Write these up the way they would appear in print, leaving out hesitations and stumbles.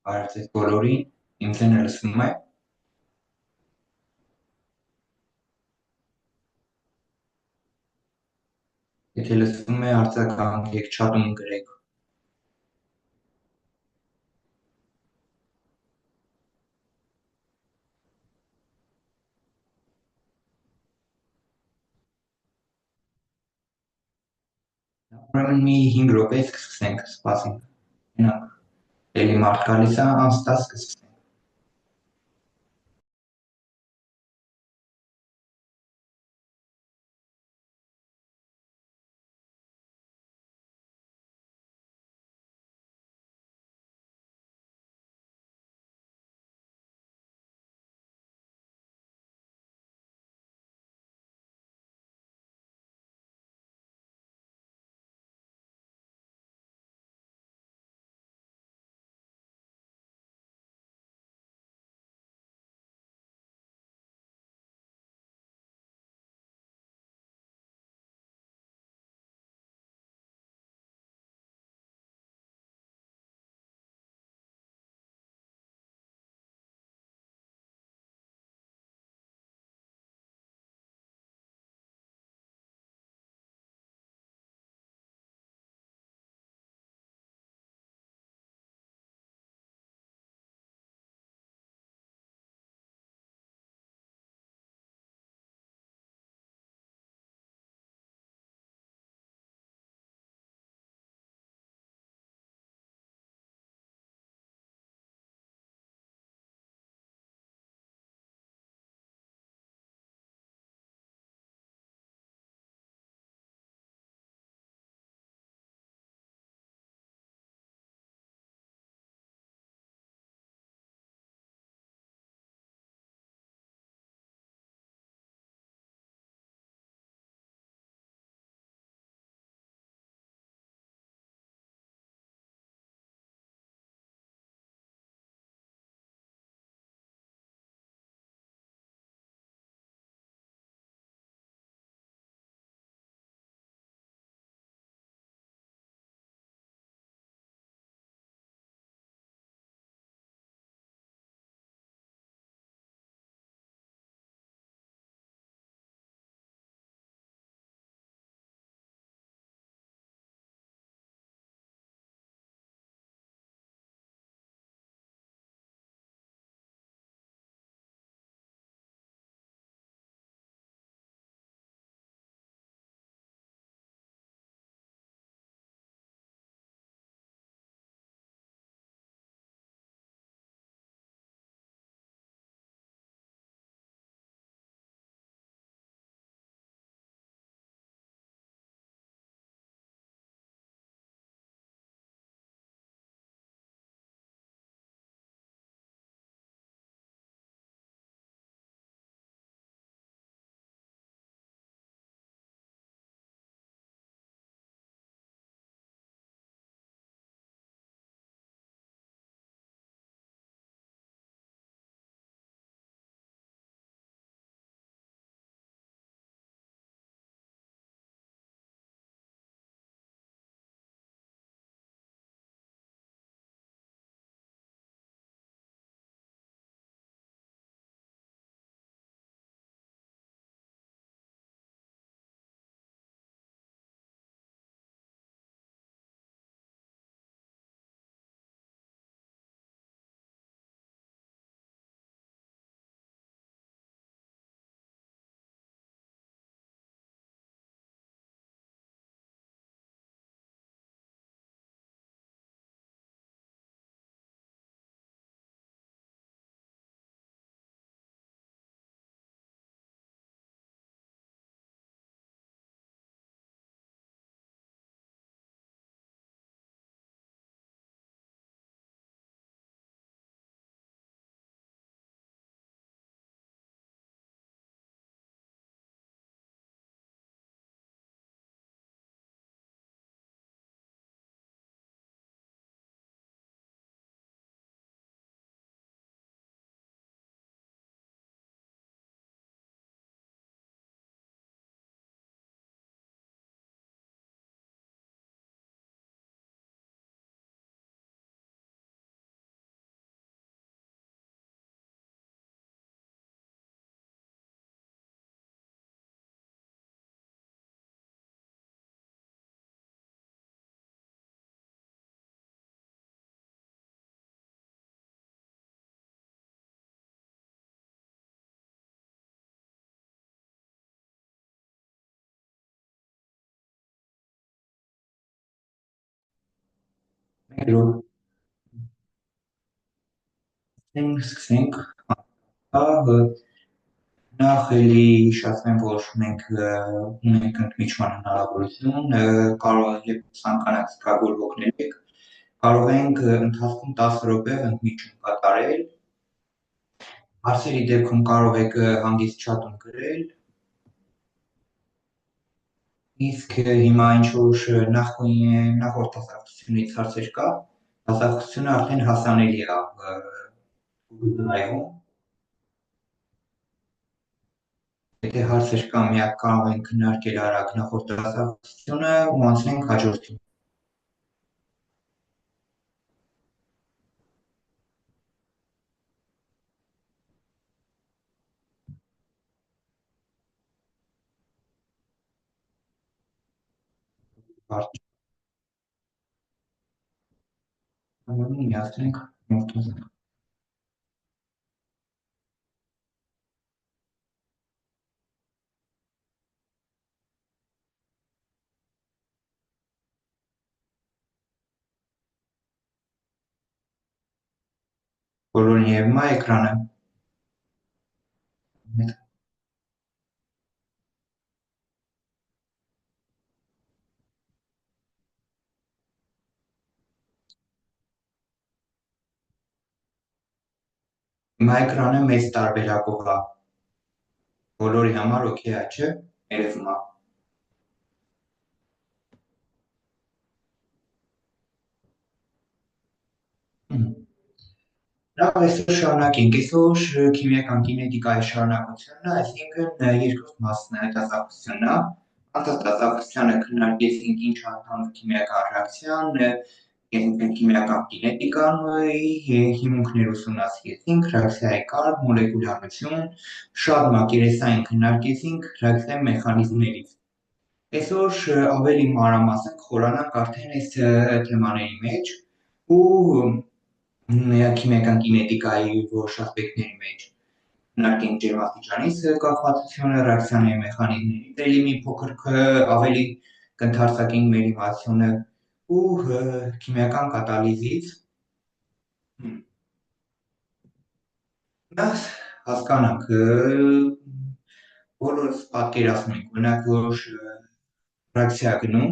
Բարև ձեզ բոլորին, իմ ձայնը լսվում է։ Եթե լսվում է, արձագանքեք, չաթում գրեք։ Ուրեմն մի 5 րոպե սկսենք, սպասենք։ Մենակ էլի մարդ գալիս է, անցտա սկսենք։ Երբ սկսենք, ահա նախ էլի հիշեցնեմ, որ մենք ունենք ընդմիջման հնարավորություն, կարող երբ ցանկանաք զգալու ոգնեք, կարող ենք ընթացքում 10 րոպե ընդմիջում կատարել, հարցերի դեպքում կարող եք հանգիստ չաթում գրել, իսկ հիմա ինչ որ նախորդ դասակցությունից հարցեր կա, դասակցությունը արդեն հասանելի է Google Drive-ում, եթե հարցեր կա, միակ կարող ենք քննարկել արագ նախորդ դասակցությունը ու անցնենք հաջորդին։ Հարց միացնենք նոթոզ։ Բոլորին երևում է էկրանը։ Հիմա էկրանը մեծ տարբերակով է։ Բոլորի համար օքեյ է, չէ՞։ Երևում է։ Լավ, այսօր շարունակենք։ Այսօր քիմիական կինետիկայի շարունակությունն է, այսինքն երկրորդ մասն է դասակցությունն է։ Անցած դասակցությանը քննարկեցինք ինչ է ընդհանուր քիմիական ռեակցիան, քիմիական կինետիկայի հիմունքներ ուսումնասիրեցինք, ռեակցիայի կարգ, մոլեկուլարություն, շատ մակերեսային քննարկեցինք ռեակցիայի մեխանիզմներից։ Այսօր ավելի մանրամասն կխորանանք արդեն այս թեմաների մեջ ու քիմիական կինետիկայի որոշ ասպեկտների մեջ քննարկենք ջերմաստիճանից կախվածությունը, ռեակցիաների մեխանիզմներից, էլի մի փոքր ավելի կընդարձակենք մեր իմացությունը ու քիմիական կատալիզից հասկանանք բոլորս պատկերացնում ենք, օրինակ որ ռեակցիա գնում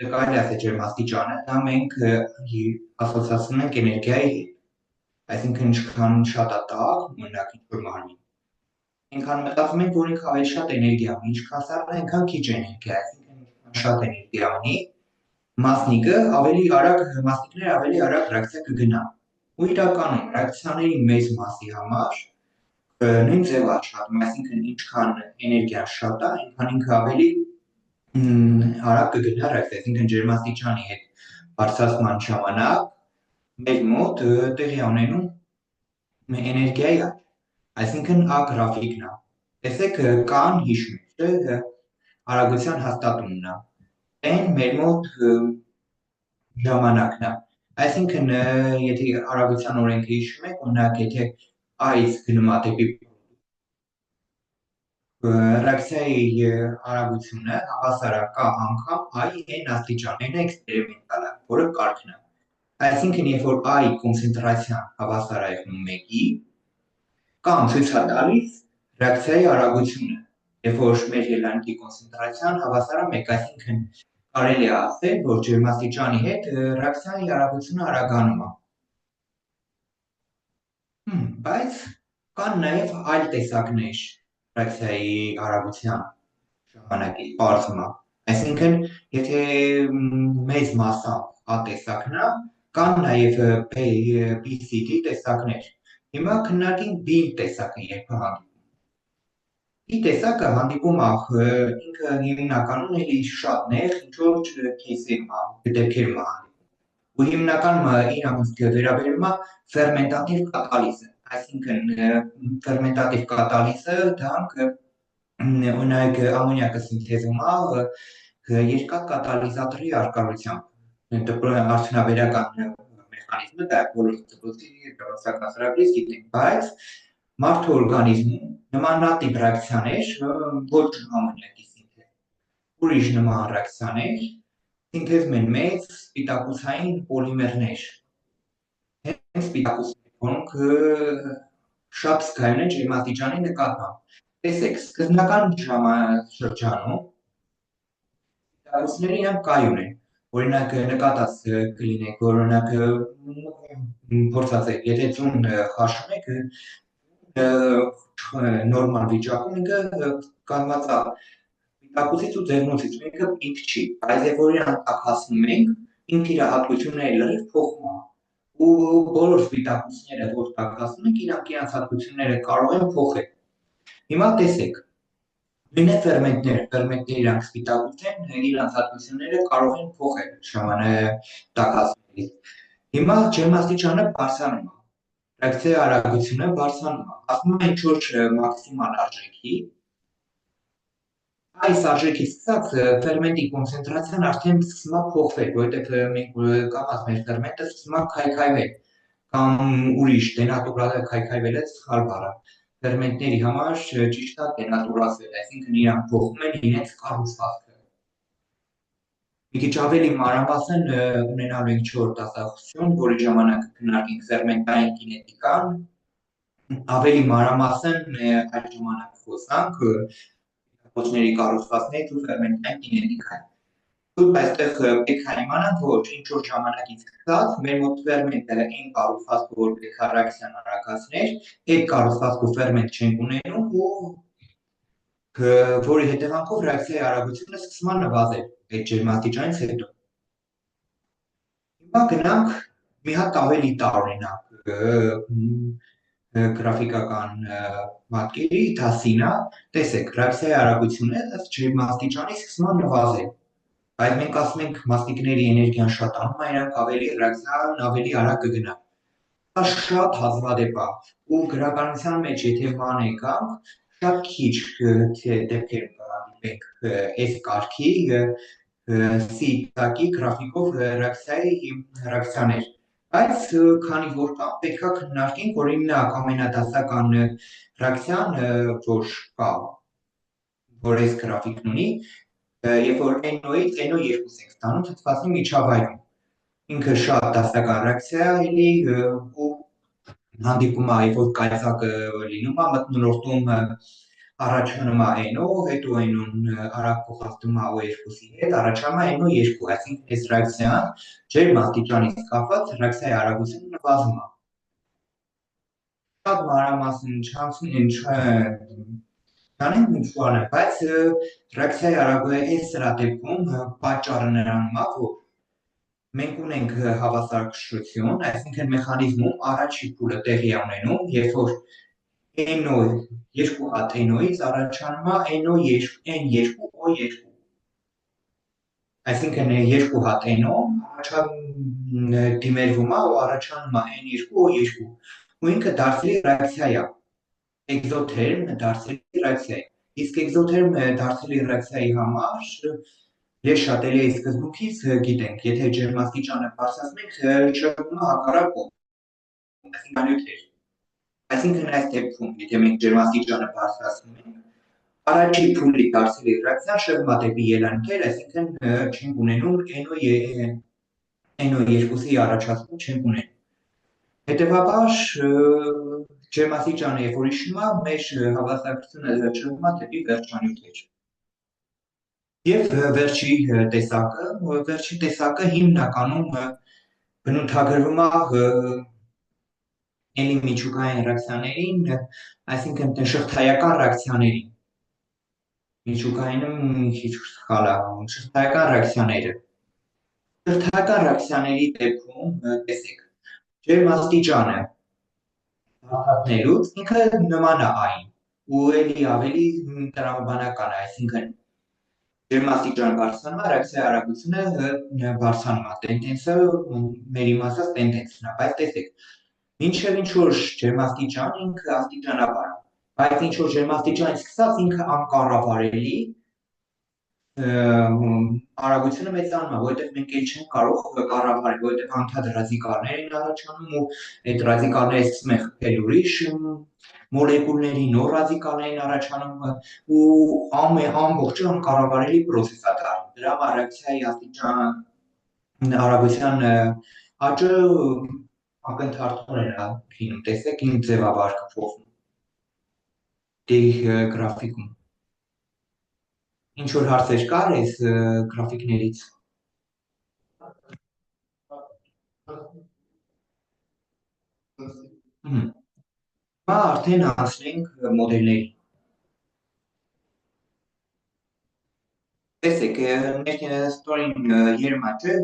կարելի ասել ջերմաստիճանը, դա մենք ասոցացնում ենք էներգիայի հետ, այսինքն ինչքան շատ է տաք, օրինակ ինչ-որ մարմին, այնքան մտածում ենք, որ ինքը ավելի շատ էներգիա ունի, ինչքան սառն է, այնքան քիչ էներգիա, այսինքն ինչքան շատ էներգիա ունի, մասնիկները ավելի արագ ռեակցիա կգնան, ու իրականում ռեակցիաների մեծ մասի համար նույն ձև է աշխատում, այսինքն ինչքան էներգիան շատ է, այնքան ինքը ավելի արագ կգնա ռեակցիա, այսինքն ջերմաստիճանի հետ բարձրացման ժամանակ մեր մոտ տեղի է ունենում էներգիայի աճ, այսինքն ա գրաֆիկն է։ Տեսեք կան հիշում եք, չէ՞, արագության հաստատումն է։ N մեր մոտ ժամանակն է։ Այսինքն եթե արագության օրենքը հիշում եք, օրինակ եթե I-ից գնում է դեպի ռեակցիայի արագությունը հավասար է K անգամ I n աստիճան, n-ը էքսպերիմենտալ է, որը կարգն է։ Այսինքն երբ որ I կոնցենտրացիան հավասար է եղնում 1-ի, կամ ցույց է տալիս ռեակցիայի արագությունը, երբ որ մեր ելանքի կոնցենտրացիան հավասար է 1, այսինքն կարելի է ասել, որ ջերմաստիճանի հետ ռեակցիայի արագությունը արագանում է։ Բայց կան նաև այլ տեսակներ ռեակցիայի արագության ժամանակի պարզումը, այսինքն եթե մեծ մասամբ A տեսակն է, կան նաև B, C, D տեսակներ։ Հիմա քննարկենք B տեսակը երբ է հանդիպում։ B տեսակը հանդիպում է ինքը հիմնականում էլի շատ նեղ ինչ-որ кейսերում է, դեպքերում է հանդիպում։ Ու հիմնականում իր վերաբերում է ֆերմենտատիվ կատալիզը, այսինքն ֆերմենտատիվ կատալիզը դրանք օրինակ ամոնիակը սինթեզում է երկաթ կատալիզատորի առկայությամբ, արդյունաբերական մեխանիզմը դա բոլոր դպրոցական ծրագրից գիտենք, բայց մարդու օրգանիզմում նմանատիպ ռեակցիաներ ոչ ամոնիակի սինթեզ, ուրիշ նման ռեակցիաներ սինթեզում են մեծ սպիտակուցային պոլիմերներ։ Հենց սպիտակուցները, որոնք շատ զգայուն են ջերմաստիճանի նկատմամբ։ Տեսեք, սկզբնական շրջանում սպիտակուցները իրանք կայուն են։ Օրինակ նկատած կլինեք, օրինակ փորձած եք, եթե ձուն խաշում եք, նորմալ վիճակում ինքը կանգնած է սպիտակուցից ու ձեռնոցից, ինքը ինք չի, բայց երբ որ իրան տակ հասնում ենք, ինքը իր հատկությունները լրիվ փոխում է, ու բոլոր սպիտակուցները, որ տակ հասնում ենք, իրանք իրանց հատկությունները կարող են փոխել։ Հիմա տեսեք, նույն է ֆերմենտները իրանք սպիտակուց են, իրանց հատկությունները կարող են փոխել տակ հասնելիս։ Հիմա ջերմաստիճանը բարձրանում է, ռեակցիայի արագությունը բարձրանում է, հասնում է ինչ-որ մաքսիմալ արժեքի, այս արժեքից սկսած ֆերմենտի կոնցենտրացիան արդեն սկսում է փոխվել, որովհետև մենք կամած մեր ֆերմենտը սկսում է քայքայվել, կամ ուրիշ դենատուրալ քայքայվելը սխալ բառ է։ Ֆերմենտների համար ճիշտ է դենատուրացվել, այսինքն իրանք փոխում են իրենց կառուցվածքը։ Մի քիչ ավելի մանրամասն ունենալու ենք 4 դասախոսություն, որի ժամանակ քննարկենք ֆերմենտային կինետիկան, ավելի մանրամասն այդ ժամանակ խոսանք սպիտակուցների կառուցվածքներից ու ֆերմենտային կինետիկայի։ Դուք այստեղ պետք է իմանաք, որ ինչ-որ ժամանակից սկսած մեր մոտ ֆերմենտը այն կառուցվածքով որ պետք է ռեակցիան արագացներ, այդ կառուցվածքով ֆերմենտ չենք ունենում ու որի հետևանքով ռեակցիայի արագությունը սկսում է նվազել այդ ջերմաստիճանից հետո։ Հիմա գնանք մի հատ ավելի տարօրինակ գրաֆիկական պատկերի, դա սին է, տեսեք, ռեակցիայի արագությունը ըստ ջերմաստիճանի սկսում է նվազել։ Բայց մենք ասում ենք մասնիկների էներգիան շատանում է, իրանք ռեակցիան ավելի արագ կգնա։ Դա շատ հազվադեպ է, ու գրականության մեջ եթե բան եկանք, շատ քիչ դեպքերում կհանդիպենք այս կարգի C տակի գրաֆիկով ռեակցիաներ, բայց քանի որ կան, պետք է քննարկենք օրինակ ամենադասական ռեակցիան, որ կա, որ այս գրաֆիկն ունի, երբ որ NO-ից NO2 ենք ստանում թթվածնի միջավայրում, ինքը շատ դասական ռեակցիա է էլի ու հանդիպում է, երբ որ կայծակը լինում է մթնոլորտում առաջանում է NO, հետո NO-ն արագ փոխազդում է O2-ի հետ, առաջանում է NO2, այսինքն այս ռեակցիան ջերմաստիճանից կախված ռեակցիայի արագությունը նվազում է։ Շատ մանրամասն չանենք ինչ բանը, բայց ռեակցիայի արագության սրա դեպքում պատճառը նրանում է, որ մենք ունենք հավասարակշռություն, այսինքն մեխանիզմում առաջի փուլը տեղի է ունենում, երբ որ NO երկու հատ NO-ից առաջանում է N2O2, այսինքն երկու հատ NO դիմերվում է ու առաջանում է N2O2, ու ինքը դարձելի ռեակցիա է, էկզոթերմ դարձելի ռեակցիա է, իսկ էկզոթերմ դարձելի ռեակցիայի համար ես շատ էլի սկզբունքից գիտենք, եթե ջերմաստիճանը բարձրացնենք, շրջվում է հակառակ կողմ, այսինքն այս դեպքում, եթե մենք ջերմաստիճանը բարձրացնում ենք, առաջի փուլի դարձելի ռեակցիան շրջվում է դեպի ելանքեր, այսինքն չենք ունենում NO2-ի առաջացում չենք ունենում։ Հետևաբար ջերմաստիճանը երբ որ իջնում է, մեր հավասարակշռությունը շրջվում է դեպի վերջանյութեր։ Եվ վերջի տեսակը հիմնականում բնութագրվում է էլի միջուկային ռեակցիաներին, այսինքն շղթայական ռեակցիաներին։ Միջուկայինը քիչ սխալ է, շղթայական ռեակցիաները։ Շղթայական ռեակցիաների դեպքում տեսեք, ջերմաստիճանը բարձրացնելուց ինքը նման է այն, ու էլի ավելի տրամաբանական է, այսինքն ջերմաստիճան բարձրանում է, ռեակցիայի արագությունը բարձրանում է, տենդենսը մեր իմացած տենդենսն է, բայց տեսեք, մինչև ինչ-որ ջերմաստիճան ինքը աստիճանաբար է, բայց ինչ-որ ջերմաստիճանից սկսած ինքը անկառավարելի արագությունը մեծանում է, որովհետև մենք էլ չենք կարող կառավարել, որովհետև անդադար ռադիկալներ են առաջանում ու այդ ռադիկալները սկսում են խփել ուրիշ մոլեկուլների, նոր ռադիկալներ են առաջանում ու ամբողջը անկառավարելի պրոցես է դառնում։ դրա ռեակցիայի արագության աճը ակնթարթորեն է լինում, տեսեք ինչ ձևավարկը փոխվում դե գրաֆիկում։ Ինչ որ հարցեր կար այս գրաֆիկներից։ Հիմա արդեն անցնենք մոդելների։ Տեսեք, մեր ստորին երմաճը,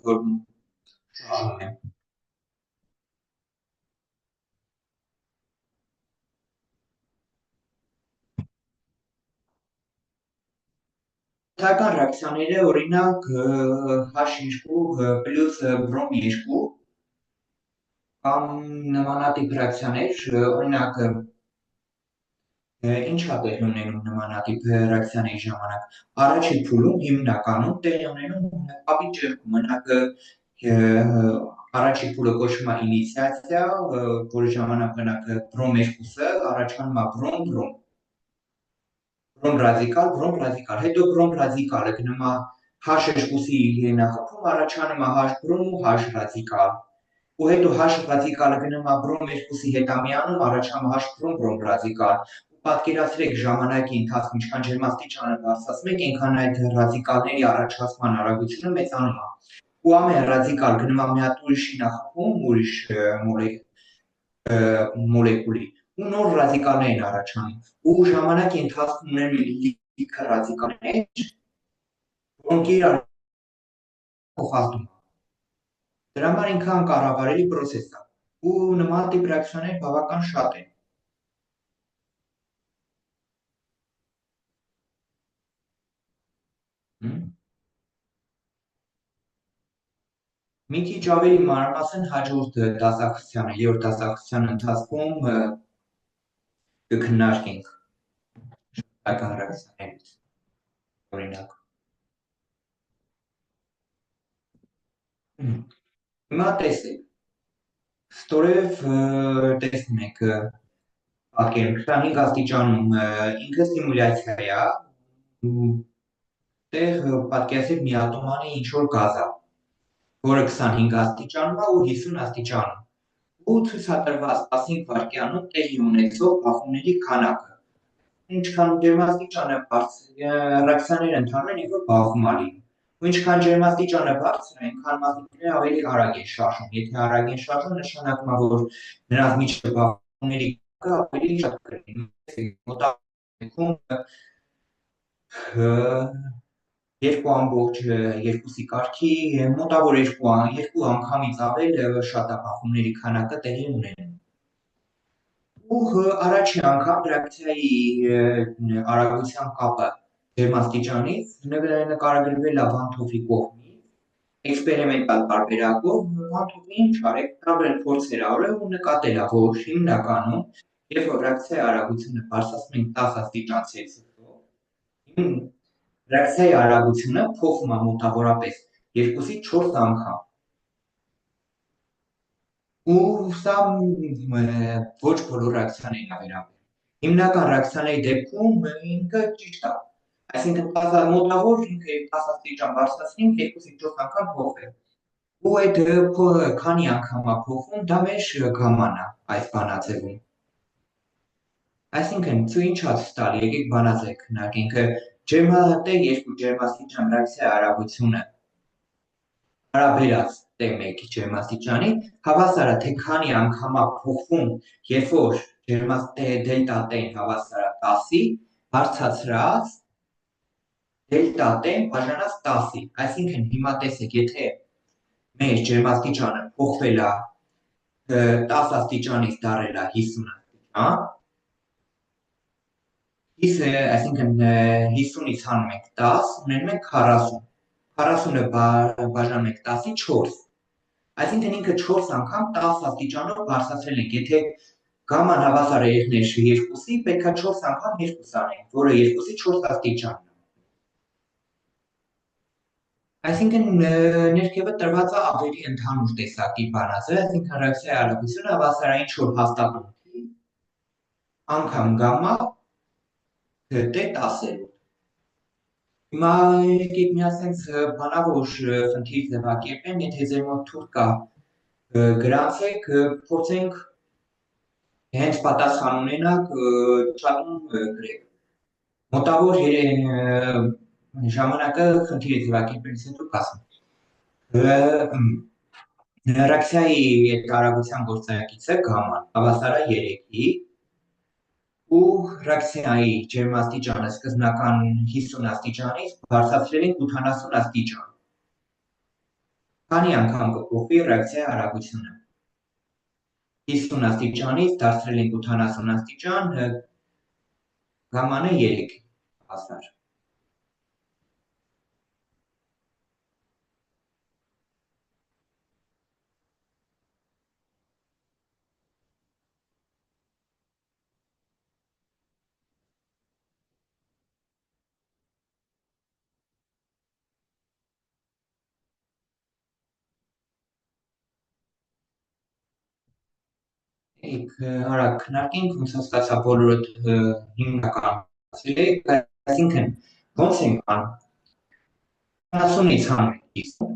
որ շարժում է։ Թական ռեակցիաները, օրինակ H2 պլյուս բրոմ 2 կամ նմանատիպ ռեակցիաներ, օրինակ ինչ է տեղի ունենում նմանատիպ ռեակցիաների ժամանակ։ Առաջին փուլում հիմնականում տեղի ունենում կապի ճեղքում, օրինակ առաջին փուլը կոչվում է ինիցիացիա, որի ժամանակ բրոմ 2-ը առաջանում է բրոմ, բրոմ ռադիկալ, հետո բրոմ ռադիկալը գնում է H2-ի նախագծում առաջանում է H բրոմ ու H ռադիկալ։ Ու հետո H ռադիկալը գնում է բրոմ 2-ի հետ ամիանում առաջանում է H բրոմ ռադիկալ։ Պատկերացրեք ժամանակի ընթացքում ինչքան ջերմաստիճանը բարձրացնում եք, այնքան այդ ռադիկալների առաջացման արագությունը մեծանում է։ Ու ամեն ռադիկալ գնում է մի հատ ուրիշի նախագծում, ուրիշ մոլեկուլի ու նոր ռադիկալներ են առաջանում։ Ու ժամանակի ընթացքում ունենում եք լիքը ռադիկալներ, որոնք իրար փոխազդում են։ Դրա համար ինքան կառավարելի process է։ Ու նման տիպ ռեակցիաներ բավական շատ են։ Մի քիչ ավելի մանրամասն հաջորդ դասախոսությանը, երրորդ դասախոսության ընթացքում կքննարկենք շփոթական ռեակցիաներից, օրինակ։ Հիմա տեսեք, ստորև տեսնում եք պատկերում 25 աստիճանում ինքը սիմուլյացիա է, տեղ պատկերացրեք մի ատոմանի ինչ-որ գազ է, որը 25 աստիճանում է ու 50 աստիճանում։ Ու ցույց է տրված 15 վայրկյանում տեղի ունեցող բախումների քանակը։ Ինչքան ջերմաստիճանը ռեակցիաները ընթանում են, երբ որ բախում է լինում։ Ու ինչքան ջերմաստիճանը բարձր է, այնքան մասնիկները ավելի արագ են շարժում։ Եթե արագ են շարժում, նշանակում է, որ նրանց միջև բախումների քանակը ավելի շատ կլինի։ Մոտավորապես 2.2-ի կարգի մոտավոր 2 անգամից ավել շատ է բախումների քանակը տեղի ունենում։ Ու առաջին անգամ ռեակցիայի արագության կապը ջերմաստիճանից նկարագրվել է Վանթոֆի կողմից էքսպերիմենտալ տարբերակով։ Վանթոֆը ինչ արել, տարբեր փորձեր արել ու նկատել է, որ հիմնականում երբ որ ռեակցիայի արագությունը բարձրացնում ենք 10 աստիճան Ցելսիուսով, ռեակցիայի արագությունը փոխվում է մոտավորապես 2-ից 4 անգամ։ Ու սա ոչ բոլոր ռեակցիաներին է վերաբերում։ Հիմնական ռեակցիաների դեպքում ինքը ճիշտ է։ Այսինքն մոտավոր ինքը 10 աստիճան բարձրացնենք 2-ից 4 անգամ փոխվի։ Ու այդ քանի անգամ է փոխվում, դա մեր գաման է այս բանաձևում։ Այսինքն ինչ է ցույց տալի, եկեք բանաձև քննարկենք։ Ջերմատեղ երկու ջերմաստիճան ռեակցիայի արագությունը հարաբերած T1 ջերմաստիճանի հավասար է թե քանի անգամ է փոխվում, երբ որ դելտա T-ն հավասար է 10-ի, բարձրացրած դելտա T-ն բաժանած 10-ի։ Այսինքն հիմա տեսեք, եթե մեր ջերմաստիճանը փոխվել է 10 աստիճանից դառել է 50 աստիճան, այսինքն 50-ից հանում ենք 10, ունենում ենք 40։ 40-ը բաժանում ենք 10-ի 4։ Այսինքն ինքը 4 անգամ 10 աստիճանով բարձրացրել ենք։ Եթե գաման հավասար է եղներ 2-ի, պետք է 4 անգամ 2 անենք, որը 2-ից 4 աստիճան է։ Այսինքն ներքևը տրված է ավելի ընդհանուր տեսակի բանաձև, այսինքն ռեակցիայի արագությունը հավասար է ինչ-որ հաստատունքի անգամ գամմա T10-ը։ Հիմա եկեք մի ասենց բանավոր խնդիր ձևակերպեմ, եթե ձեր մոտ թուր կա գրանցեք, փորձենք հենց պատասխան ունենաք չաթում գրեք։ Մոտավոր ժամանակը խնդիրը ձևակերպելուց հետո կասեմ։ Ռեակցիայի երկարագության գործակիցը գամման հավասար է 3-ի ու ռեակցիայի ջերմաստիճանը սկզբնական 50 աստիճանից բարձրացրել ենք 80 աստիճան։ Քանի անգամ կփոխվի ռեակցիայի արագությունը։ 50 աստիճանից դարձրել ենք 80 աստիճան, գամմանը 3 հավասար։ Եք արագ քննարկենք, ոնց հասկացա բոլորդ հիմնական ասել եք, այսինքն ոնց ենք անում։ 40-ից հանում ենք 50,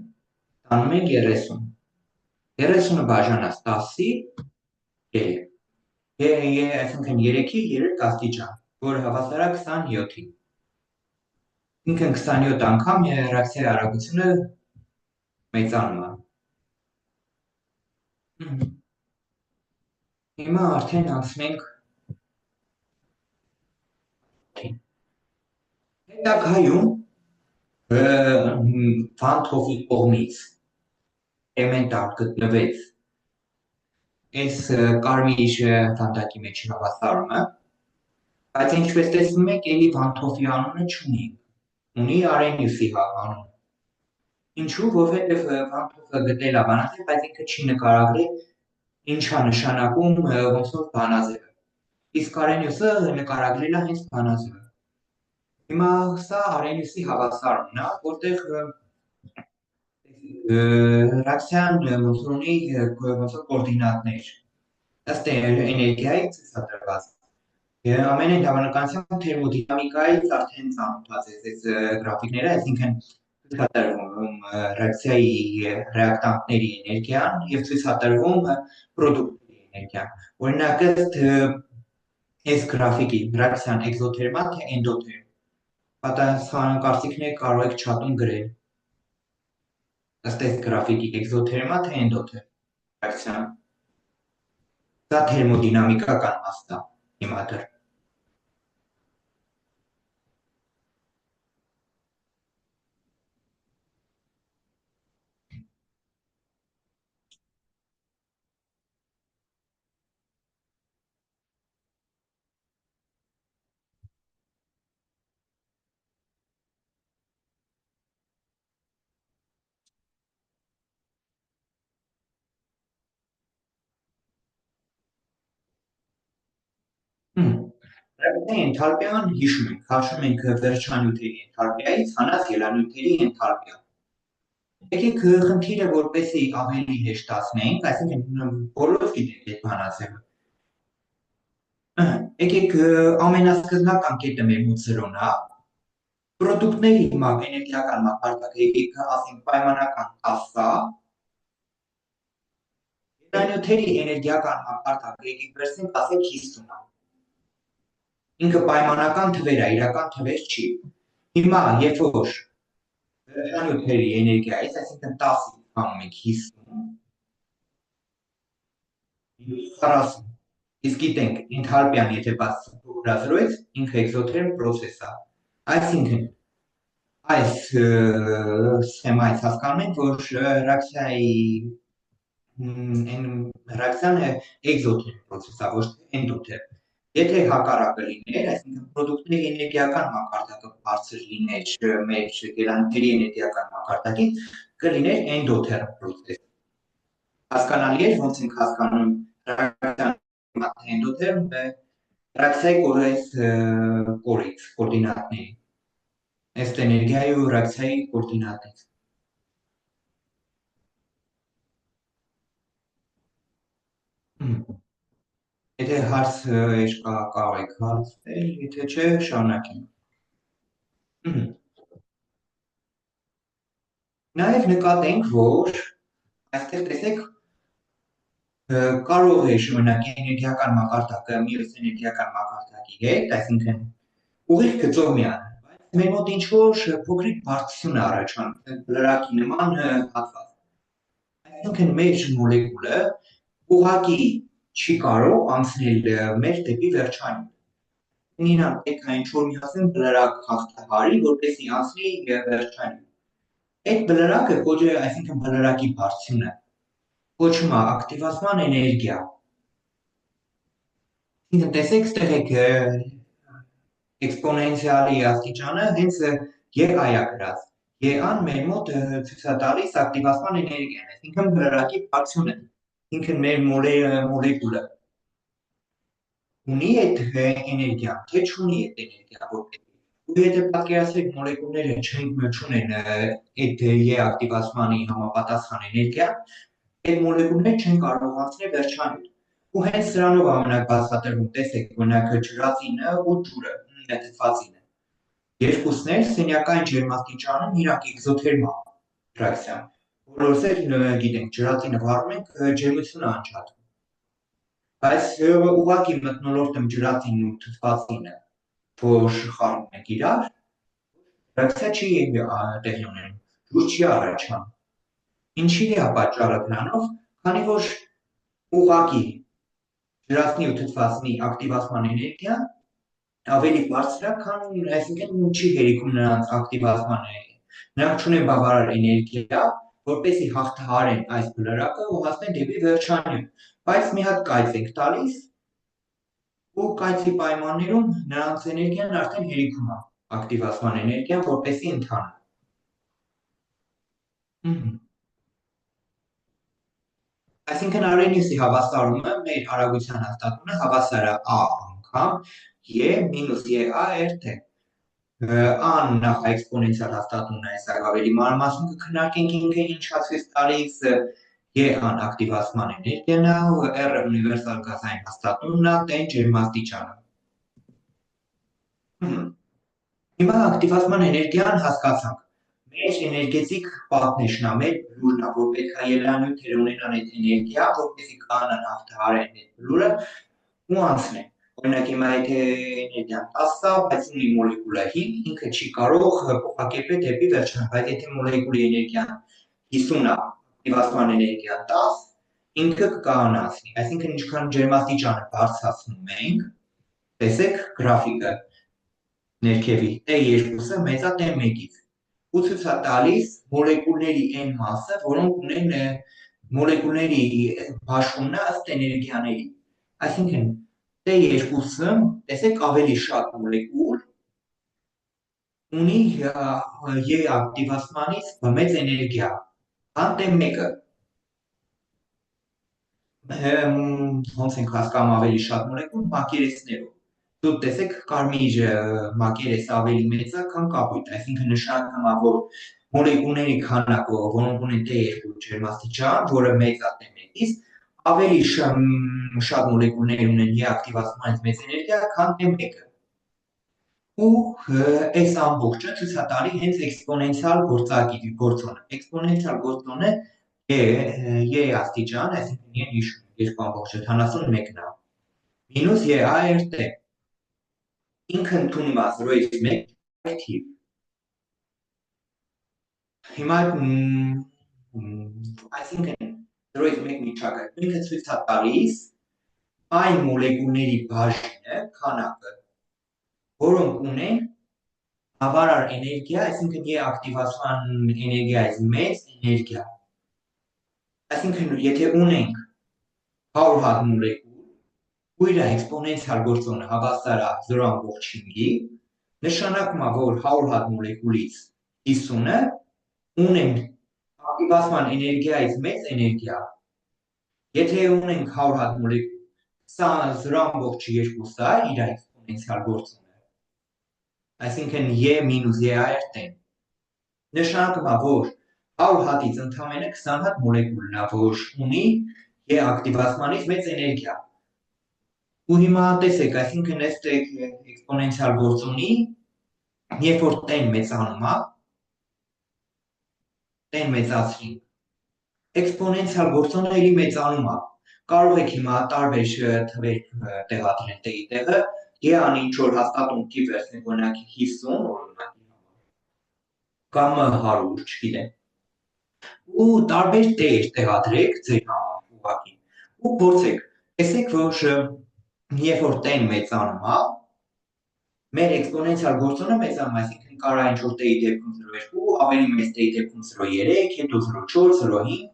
տանում ենք 30։ 30-ը բաժանած 10-ի 3։ Այսինքն 3-ի 3 աստիճան, որը հավասար է 27-ի։ Ինքն 27 անգամ ռեակցիայի արագությունը մեծանում է։ Հիմա արդեն անցնենք հետագայում Վան Թոֆի կողմից էլեմենտար գտնվեց այս կարմիր վանդակի մեջ հավասարումը, բայց ինչպես տեսնում եք, էլի Վան Թոֆի անունը չունի, ունի Արենյուսի անունը։ Ինչու, որովհետև Վան Թոֆը գտել է բանաձև, բայց ինքը չի նկարագրել ինչ է նշանակում ոնց որ բանաձևը։ Իսկ Արենյուսը նկարագրել է հենց բանաձևը։ Հիմա սա Արենյուսի հավասարումն է, որտեղ ռեակցիան ոնց որ ունի ոնց որ կոորդինատներ, ըստ էներգիայի ցուցադրված։ Ամենայն հավանականությամբ թերմոդինամիկայից արդեն ծանոթացած այս գրաֆիկները, այսինքն ցուցադրվում ռեակցիայի ռեակտանտների էներգիան եւ ցուցադրվում պրոդուկտների էներգիան։ Օրինակ ըստ այս գրաֆիկի ռեակցիան էկզոթերմ է թե էնդոթերմ։ Պատասխան կարծիքներ կարող եք չաթում գրել։ Ըստ այս գրաֆիկի էկզոթերմ է թե էնդոթերմ ռեակցիան։ Դա թերմոդինամիկական մասն է հիմա դեռ։ Ռեակցիայի էնթալպիան հիշում ենք, հաշվում ենք վերջանյութերի էնթալպիայից հանած ելանյութերի էնթալպիա։ Եկեք խնդիրը որպեսզի ավելի հեշտացնենք, այսինքն բոլորս գիտենք այդ բանաձևը։ Եկեք ամենասկզբնական կետը մեր մոտ 0-ն է, պրոդուկտների էներգիական մակարդակը եկեք ասենք պայմանական 10 է, ելանյութերի էներգիական մակարդակը եկեք վերցնենք ասենք 50 է։ Ինքը պայմանական թվեր է, իրական թվեր չի։ Հիմա երբ որ ելանյութերի էներգիայից, այսինքն 10-ից հանում ենք 50, 40, իսկ գիտենք էնթալպիան եթե բացրած ինքը էկզոթերմ պրոցես է։ Այսինքն այս սխեմայից հասկանում ենք, որ ռեակցիան էկզոթերմ պրոցես է, ոչ թե էնդոթերմ։ Եթե հակառակը լիներ, այսինքն պրոդուկտների էներգիական մակարդակը բարձր լիներ մեր ելանյութերի էներգիական մակարդակից, կլիներ էնդոթերմ պրոցես։ Հասկանալի է, ոնց ենք հասկանում ռեակցիան էնդոթերմ ռեակցիայի կորից, կոորդինատների, ըստ էներգիայի ու ռեակցիայի կոորդինատից։ Եթե հարց կա, կարող եք հարցնել, եթե չէ, շարունակենք։ Նաև նկատենք, որ այստեղ տեսեք կարող է շարունակի էներգիական մակարդակը մյուս էներգիական մակարդակի հետ, այսինքն ուղիղ գծով միանալ, բայց մեր մոտ ինչ-որ փոքրիկ բարձրություն է առաջանում լրակի նման հատված։ Այսինքն մեր մոլեկուլը ուղղակի չի կարող անցնել մեր դեպի վերջային։ Իրան պետք է ինչ-որ մի ասեմ բլրակ հաղթահարի, որպեսզի անցնի վերջային։ Այդ բլրակը կոչվում է, այսինքն բլրակի բարձրությունը կոչվում է ակտիվացման էներգիա։ Ինքն տեսեք, ստեղ եք էքսպոնենցիալի աստիճանը հենց EA-ա գրած։ EA-ն մեր մոտ ցույց է տալիս ակտիվացման էներգիան, այսինքն բլրակի բարձրությունը։ Ինքն մեր մոլեկուլը ունի այդ էներգիան, թե չունի այդ էներգիա, որտեղ ու եթե պատկերացրեք մոլեկուլները չունեն այդ EA ակտիվացմանի համապատասխան էներգիա, այդ մոլեկուլները չեն կարող անցնել վերջանյութ։ Ու հենց սրանով ամենակ բացատրվում, տեսեք, օրինակ ջրածինը ու ջուրը, թթվածինը։ Երկուսն էլ սենյակային ջերմաստիճանում իրանք էկզոթերմալ ռեակցիա։ Բոլորս էլ գիտենք, ջրածինը վառում ենք, ջերմություն է անջատվում։ Բայց ուղղակի մթնոլորտում ջրածինն ու թթվածինը, որ խառնում ենք իրար, ռեակցիա չի տեղի ունենում, ջուր չի առաջանում։ Ինչի է պատճառը դրանով, քանի որ ուղղակի ջրածնի ու թթվածնի ակտիվացման էներգիան ավելի բարձր է, քան այսինքն չի հերիքում նրանց ակտիվացման էներգիա։ Նրանք չունեն բավարար էներգիա, որպեսզի հաղթահարեն այս բլրակը ու հասնեն դեպի վերջանյութ։ Բայց մի հատ կայծ ենք տալիս, ու կայծի պայմաններում նրանց էներգիան արդեն հերիքում է, ակտիվացման էներգիան, որպեսզի ընթանա։ Այսինքն Arrhenius-ի հավասարումը մեր արագության հաստատումը հավասար է A անգամ E մինուս EA/RT։ A-ն նախ էքսպոնենցիալ հաստատումն է, սա ավելի մանրամասն կքննարկենք ինքը ինչա ցույց տալիս, E-ն ակտիվացման էներգիան է, ու R-ը ունիվերսալ գազային հաստատումն է, T-ն ջերմաստիճանը։ Հիմա ակտիվացման էներգիան հասկացանք։ Մեր էներգետիկ պատնեշն է, մեր բլուրն է, որ պետք է ելանյութեր ունենան այդ էներգիա, որպեսզի կարողանան հաղթահարեն այդ բլուրը ու անցնեն։ Օրինակ հիմա եթե էներգիան 10 է, բայց ունի մոլեկուլը 5, ինքը չի կարող փոխակերպել դեպի վերջան, բայց եթե մոլեկուլի էներգիան 50 է, ակտիվացման էներգիան 10, ինքը կկարողանա անցնի։ Այսինքն ինչքան ջերմաստիճանը բարձրացնում ենք, տեսեք գրաֆիկը ներքևի, T2-ը մեծ է T1-ից։ Ու ցույց է տալիս մոլեկուլների այն մասը, որոնք ունեն մոլեկուլների բաշխումն է ըստ էներգիաների։ Այսինքն T2-ը, տեսեք, ավելի շատ մոլեկուլ ունի E ակտիվացմանից մեծ էներգիա, քան T1-ը։ Ոնց ենք հասկանում ավելի շատ մոլեկուլ մակերեսներով։ Դուք տեսեք կարմիր մակերեսը ավելի մեծ է, քան կապույտ, այսինքն նշանակում է, որ մոլեկուլների քանակը, որոնք ունեն T2 ջերմաստիճան, որը մեծ է T1-ից, ավելի շատ մոլեկուլներ ունեն E ակտիվացմանից մեծ էներգիա, քան T1-ը։ Ու այս ամբողջը ցույց է տալի հենց էքսպոնենցիալ գործոնը։ Էքսպոնենցիալ գործոնը E աստիճան, այսինքն E հիշում ենք 2.71-ն է, մինուս EA/RT։ Ինքը ընդունում է 0-ից 1 թիվ։ Հիմա այսինքն 0-ից 1 միջակայքում ինքը ցույց է տալիս այն մոլեկուլների բաժինը, քանակը, որոնք ունեն բավարար էներգիա, այսինքն E ակտիվացման էներգիայից մեծ էներգիա։ Այսինքն եթե ունենք 100 հատ մոլեկուլ, ու իր էքսպոնենցիալ գործոնը հավասար է 0.5-ի, նշանակում է, որ 100 հատ մոլեկուլից 50-ը ունեն ակտիվացման էներգիայից մեծ էներգիա։ Եթե ունենք 100 հատ մոլեկուլ, սա 0.2-ը իր էքսպոնենցիալ գործոնը, այսինքն E մինուս EA/RT, նշանակում է, որ 100 հատից ընդամենը 20 հատ մոլեկուլն է, որ ունի E ակտիվացմանից մեծ էներգիա։ Ու հիմա տեսեք, այսինքն ըստ էքսպոնենցիալ գործոնի, երբ որ T-ն մեծանում է, տեն մեծացրինք, էքսպոնենցիալ գործոնների մեծանումը, կարող եք հիմա տարբեր թվեր տեղադրել տեղի տեղը, ան ինչ որ հաստատուն թիվ վերցնեք, օրինակ 50 օրինակի կամ 100, չգիտեմ։ Ու տարբեր տեր տեղադրեք ձեր համար ուղղակի ու փորձեք, տեսեք, որ երբ որ տեն մեծանում է, մեր էքսպոնենցիալ գործոնը մեծանում, այսինքն կարա ինչ որ տեի դեպքում 0.2, ավելի մեծ տեի դեպքում 0.3, հետո 0.4, 0.5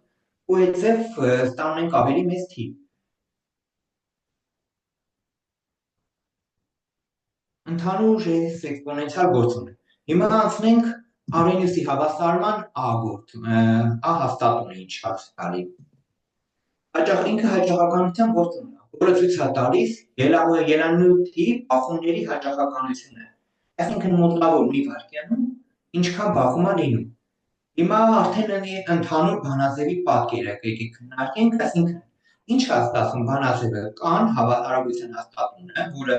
ու այդպես ստանում ենք ավելի մեծ թիվ։ Ընդհանուր էքսպոնենցիալ գործոնը։ Հիմա անցնենք Արենիուսի հավասարման ա հաստատունը ինչ հարց տալի։ Ինքը հաճախականության գործոնն է, որը ցույց է տալիս ելանյութի բախումների հաճախականությունը։ Այսինքն մոտավոր մի վայրկյանում ինչքան բախում է լինում։ Հիմա արդեն ընդհանուր բանաձևի պատկերը եկեք քննարկենք, այսինքն ինչ է ստացվում բանաձևը, կան հավասարակության հաստատունը, որը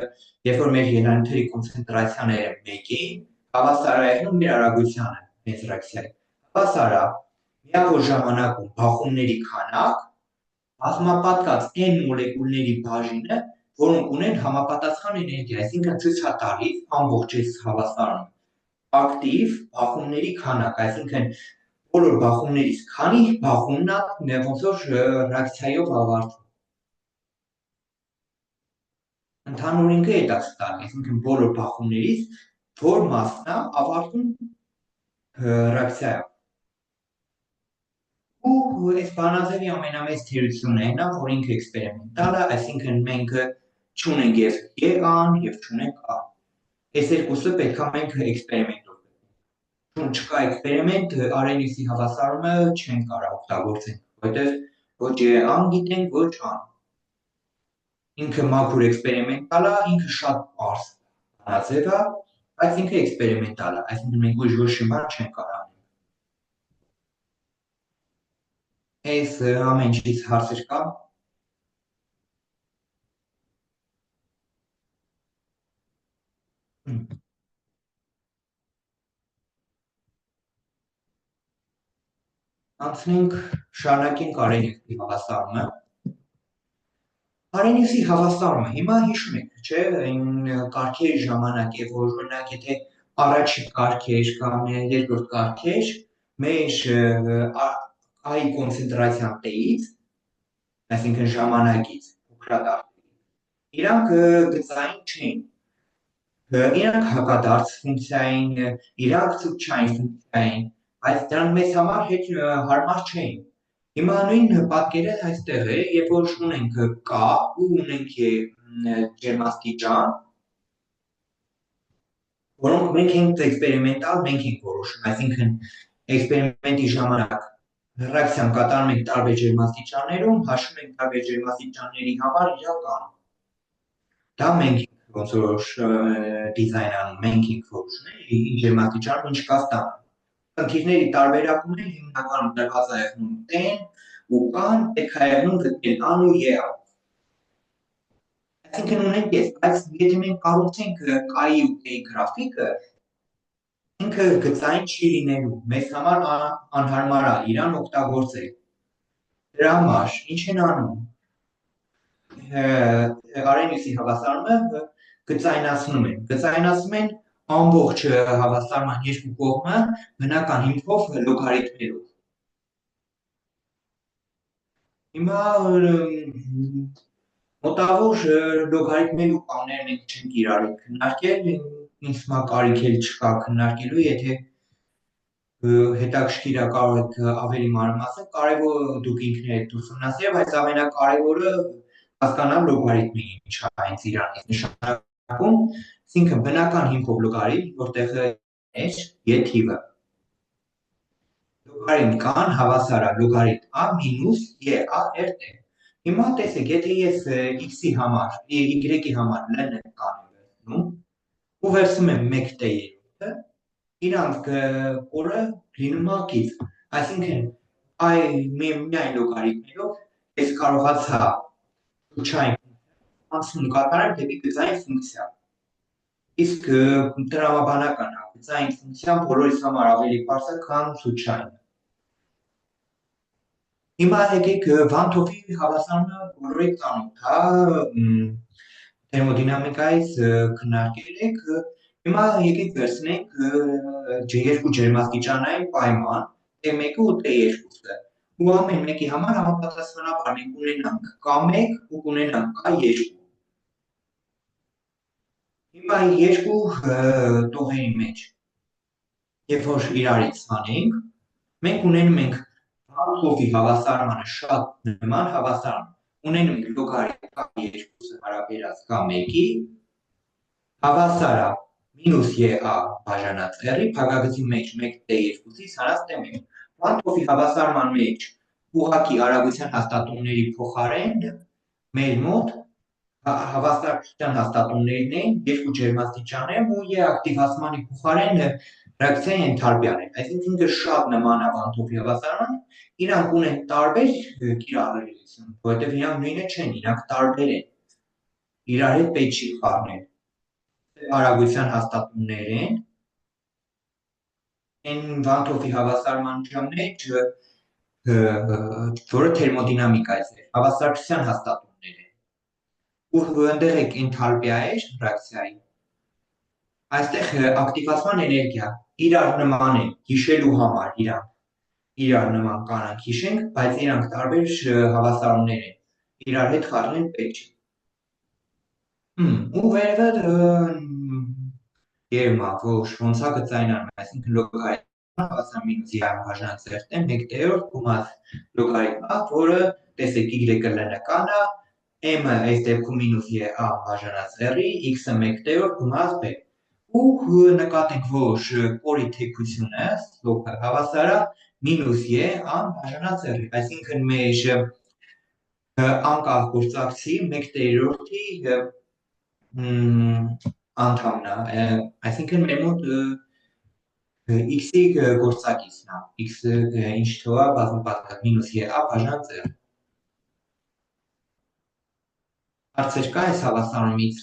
երբ որ մեր ելանյութերի կոնցենտրացիաները մեկ էին, հավասարայնում մեր արագությանը, հենց ռեակցիայի։ Հավասարա միավոր ժամանակում բախումների քանակ բազմապատկած n մոլեկուլների բաժինը, որոնք ունեն համապատասխան էներգիա, այսինքն ցույց է տալիս ամբողջ այս հավասարում ակտիվ բախումների քանակ, այսինքն բոլոր բախումներից քանի բախումն է ոնց որ ռեակցիայով ավարտվում։ Ընդհանուր ինքը է դա ստանում, այսինքն բոլոր բախումներից որ մասն է ավարտվում ռեակցիայով։ Ու այս բանաձևի ամենամեծ թերությունն է նա, որ ինքը էքսպերիմենտալ է, այսինքն մենք չունենք եւ ան եւ չունենք ա։ Այս երկուսը պետք է մենք էքսպերիմենտով գտնենք։ Չկա էքսպերիմենտ, Արենիուսի հավասարումը չեն կարող օգտագործենք, որտեղ ոչ ան գիտենք, ոչ ան։ Ինքը մաքուր էքսպերիմենտալ է, ինքը շատ պարզ բանաձև է, բայց ինքը էքսպերիմենտալ է, այսինքն մենք ոչ մի բան չենք կարող անել։ Այս ամեն ինչից հարցեր կա։ Անցնենք շարունակենք Արենիուսի հավասարումը։ Արենիուսի հավասարումը, հիմա հիշում եք, չէ, կարգերի ժամանակ է, որ օրինակ եթե առաջին կարգեր կամ երկրորդ կարգեր մեր այի կոնցենտրացիան տեից, այսինքն ժամանակից փոքրադարձ իրանք գծային չեն, իրանք հակադարձ ֆունկցիա են, իրանք ցուցչային ֆունկցիա են, բայց դրանք մեզ համար հետ հարմար չէին։ Հիմա նույն պատկերը այստեղ է, երբ որ ունենք K ու ունենք ջերմաստիճան, որոնք մենք ենք էքսպերիմենտալ, մենք ենք որոշում, այսինքն էքսպերիմենտի ժամանակ ռեակցիան կատարում ենք տարբեր ջերմաստիճաններում, հաշվում ենք տարբեր ջերմաստիճանների համար իրար կան։ Դա մենք ոնց որ դիզայնանում, մենք ենք որոշում, ինչ ջերմաստիճան ինչ կա ստանում։ Խնդիրների տարբերակում են հիմնականում տրված է եղնում տեն ու կան, պետք է եղնում գտնել ան ու ան։ Այսինքն ունենք ես, բայց եթե մենք կառուցենք կայի ու տեի գրաֆիկը, ինքը գծային չի լինելու, մեզ համար անհարմար է իրան օգտագործել։ Դրա համար ինչ են անում։ Արենիուսի հավասարումը գծայնացնում են ամբողջ հավասարման երկու կողմը բնական հիմքով լոգարիթմերով։ Հիմա մոտավոր լոգարիթմերի կանները մենք չենք իրար քննարկել, ինձ հիմա կարիք էլ չկա քննարկելու, եթե հետաքրքիր է կարող եք ավելի մանրամասն, կարևոր դուք ինքներդ ուսումնասիրեք, բայց ամենակարևորը հասկանալ լոգարիթմի ինչ է հենց իրան նշանակում, այսինքն բնական հիմքով լոգարիթմ, որտեղ է թիվը։ Լոգարիթմ կան հավասար է լոգարիթմ a մինուս a RT։ Հիմա տեսեք, եթե ես x-ի համար, y-ի համար l-ն կան վերցնում ու վերցնում եմ 1/3-ը, իրանք օրը լինում է կից, այսինքն միայն լոգարիթմերով ես կարողացա ցուցչային անցում կատարել դեպի գծային ֆունկցիա։ Իսկ տրամաբանական է, գծային ֆունկցիան բոլորիս համար ավելի պարզ է, քան ցուցչայինը։ Հիմա եկեք Վանթովի հավասարումը բոլորի ծանոթ, հա, թերմոդինամիկայից քննարկել եք, հիմա եկեք վերցնենք երկու ջերմաստիճանային պայման, T1-ը ու T2-ը, ու ամեն մեկի համար համապատասխանաբար մենք ունենանք K1 ու կունենանք K2։ Հիմա երկու տողերի մեջ, երբ որ իրարից հանենք, մենք ունենում ենք Վանթովի հավասարմանը շատ նման հավասարում, ունենում ենք լոգարիթմ K2-ը հարաբերած K1-ի, հավասար է մինուս EA բաժանած R-ի փակագծի մեջ 1T2-ից հանած T1։ Վանթովի հավասարման մեջ ուղղակի արագության հաստատումների փոխարեն մեր մոտ հավասարության հաստատումներն են երկու ջերմաստիճաններն ու E ակտիվացմանի փոխարեն ռեակցիայի էնթալպիան է։ Այսինքն ինքը շատ նման է Վանթովի հավասարման, իրանք ունեն տարբեր կիրառելիություն, որովհետև իրանք նույնը չեն, իրանք տարբեր են։ Իրար հետ պետք չի խառնել։ Արագության հաստատումներ են, այն Վանթովի հավասարման մեջ, որը թերմոդինամիկայից էր, հավասարչության հաստատումներ են, ու ընդեղ եք էնթալպիա էր ռեակցիայի, այստեղ ակտիվացման էներգիա, իրար նման են, հիշելու համար իրար նման կանանք հիշենք, բայց իրանք տարբեր հավասարումներ են, իրար հետ խառնել պետք չի։ Ու վերևը երևում է, որ ոնց է կծայնանում, այսինքն լոգարիթմը հավասար մինուս E բաժանած R-ը 1/3 գումար լոգարիթմը, որը տեսեք Y-ը LN-ական է, M-ը այս դեպքում մինուս EA բաժանած R-ի, X-ը 1/3 գումար B։ Ու նկատենք, որ կորի թեքությունը, սլոպը հավասար է մինուս E բաժանած R-ի, այսինքն մեր անկախ գործակցի 1/3-ի անդամն է, այսինքն մեր մոտ X-ի գործակիցն է, X-ը ինչ թվա բազմապատկված մինուս EA բաժանած R։ Հարցեր կա այս հավասարումից։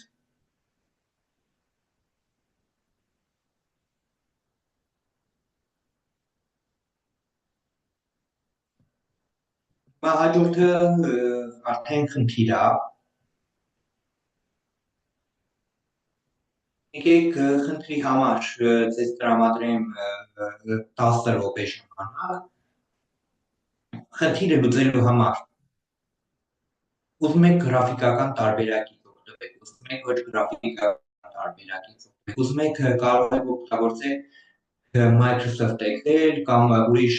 Հաջորդը արդեն խնդիր է։ Եկեք խնդրի համար ձեզ տրամադրեմ 10 րոպե ժամանակ։ Խնդիրը լուծելու համար ուզում եք գրաֆիկական տարբերակից օգտվեք, ուզում եք ոչ գրաֆիկական տարբերակից օգտվեք, ուզում եք կարող եք օգտագործել Microsoft Excel կամ ուրիշ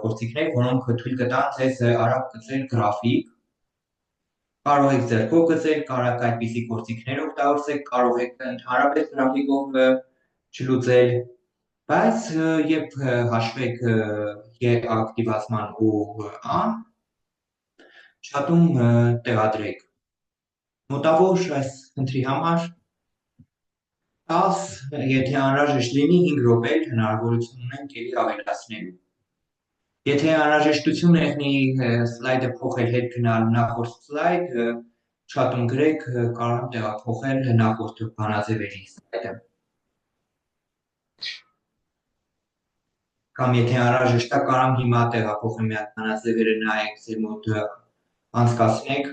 գործիքներ, որոնք թույլ կտան ձեզ արագ գծել գրաֆիկ, կարող եք ձեռքով գծել, կարող եք այդպիսի գործիքներ օգտագործեք, կարող եք ընդհանրապես գրաֆիկով չլուծել, բայց երբ հաշվեք ակտիվացման ու ան, չաթում տեղադրեք։ Մոտավոր այս խնդրի համար 10, եթե անհրաժեշտ լինի 5 րոպե հնարավորություն ունենք ելի ավելացնելու։ Եթե անհրաժեշտություն եղնի սլայդը փոխել հետ գնալ նախորդ սլայդ, չաթում գրեք, կարող եմ տեղափոխել նախորդ բանաձևերի սլայդը։ Կամ եթե անհրաժեշտ է, կարող եմ հիմա տեղափոխեմ մի հատ բանաձևերը նայեք, ձեր մոտ անցկացնեք,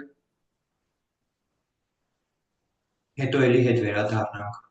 հետո էլի հետ վերադառնանք։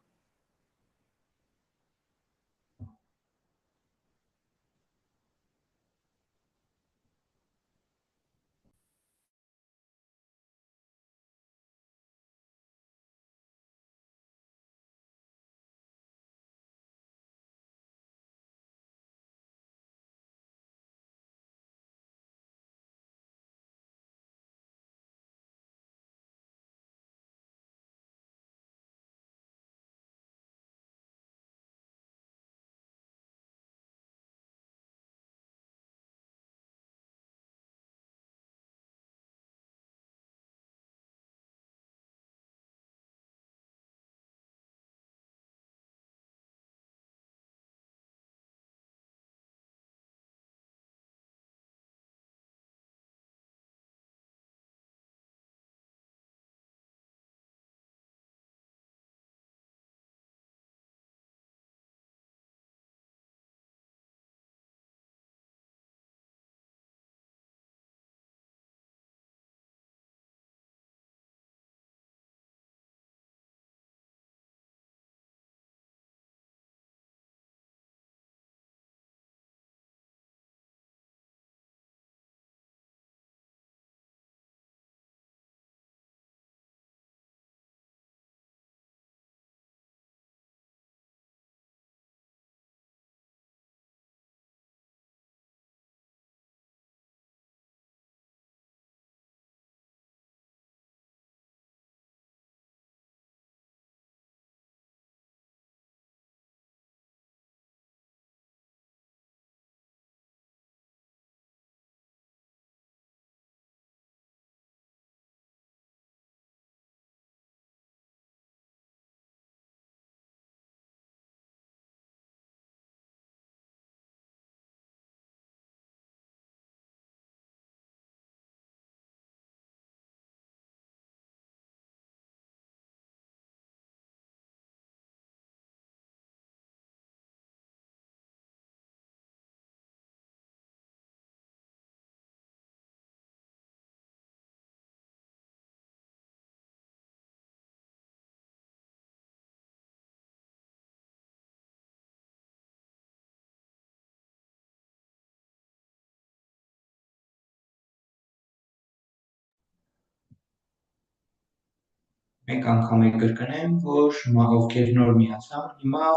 մեկ անգամ կրկնեմ, որ ովքեր նոր միացան, հիմա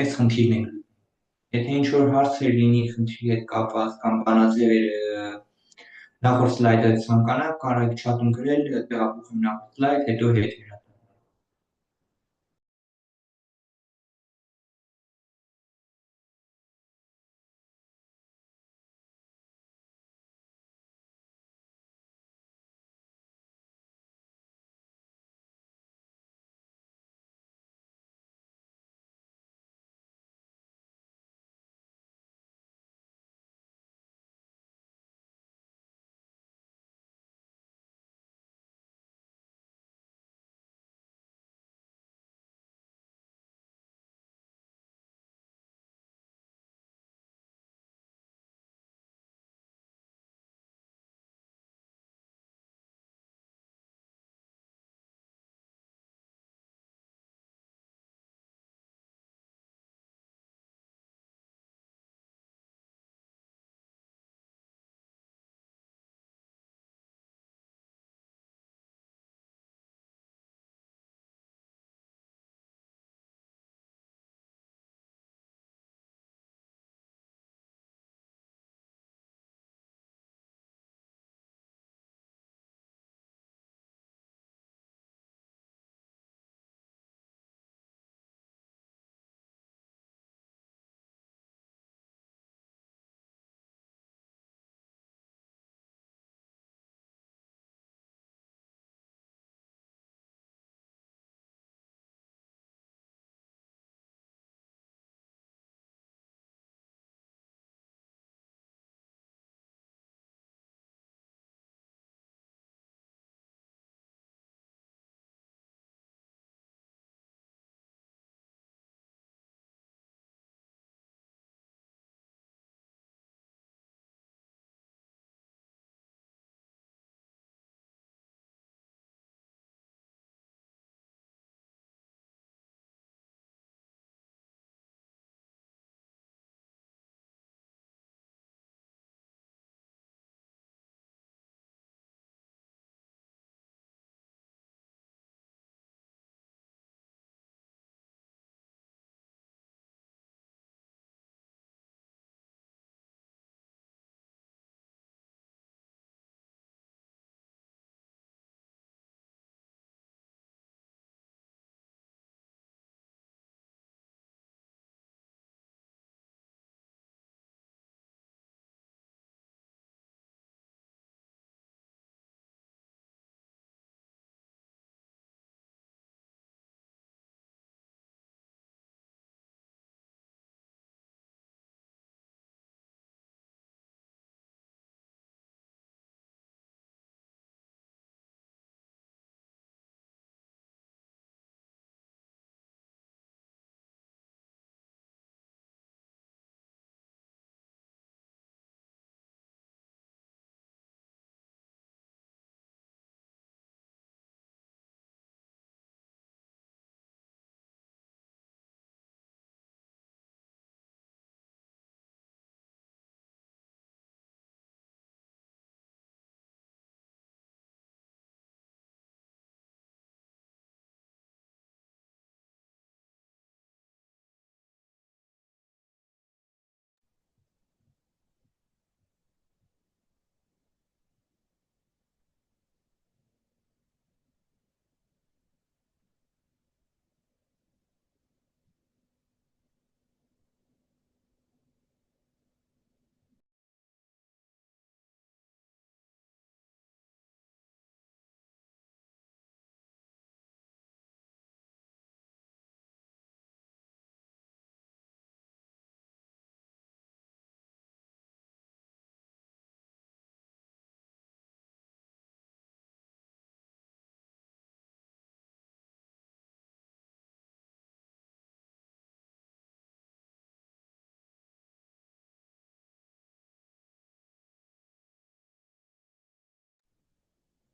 այս խնդիրն ենք լուծում։ Եթե ինչ-որ հարցեր լինի խնդրի հետ կապված կամ բանաձևերը նախորդ սլայդը ցանկանաք, կարող եք չաթում գրել, տեղափոխեմ նախորդ սլայդ, հետո հետ վերադառնալ։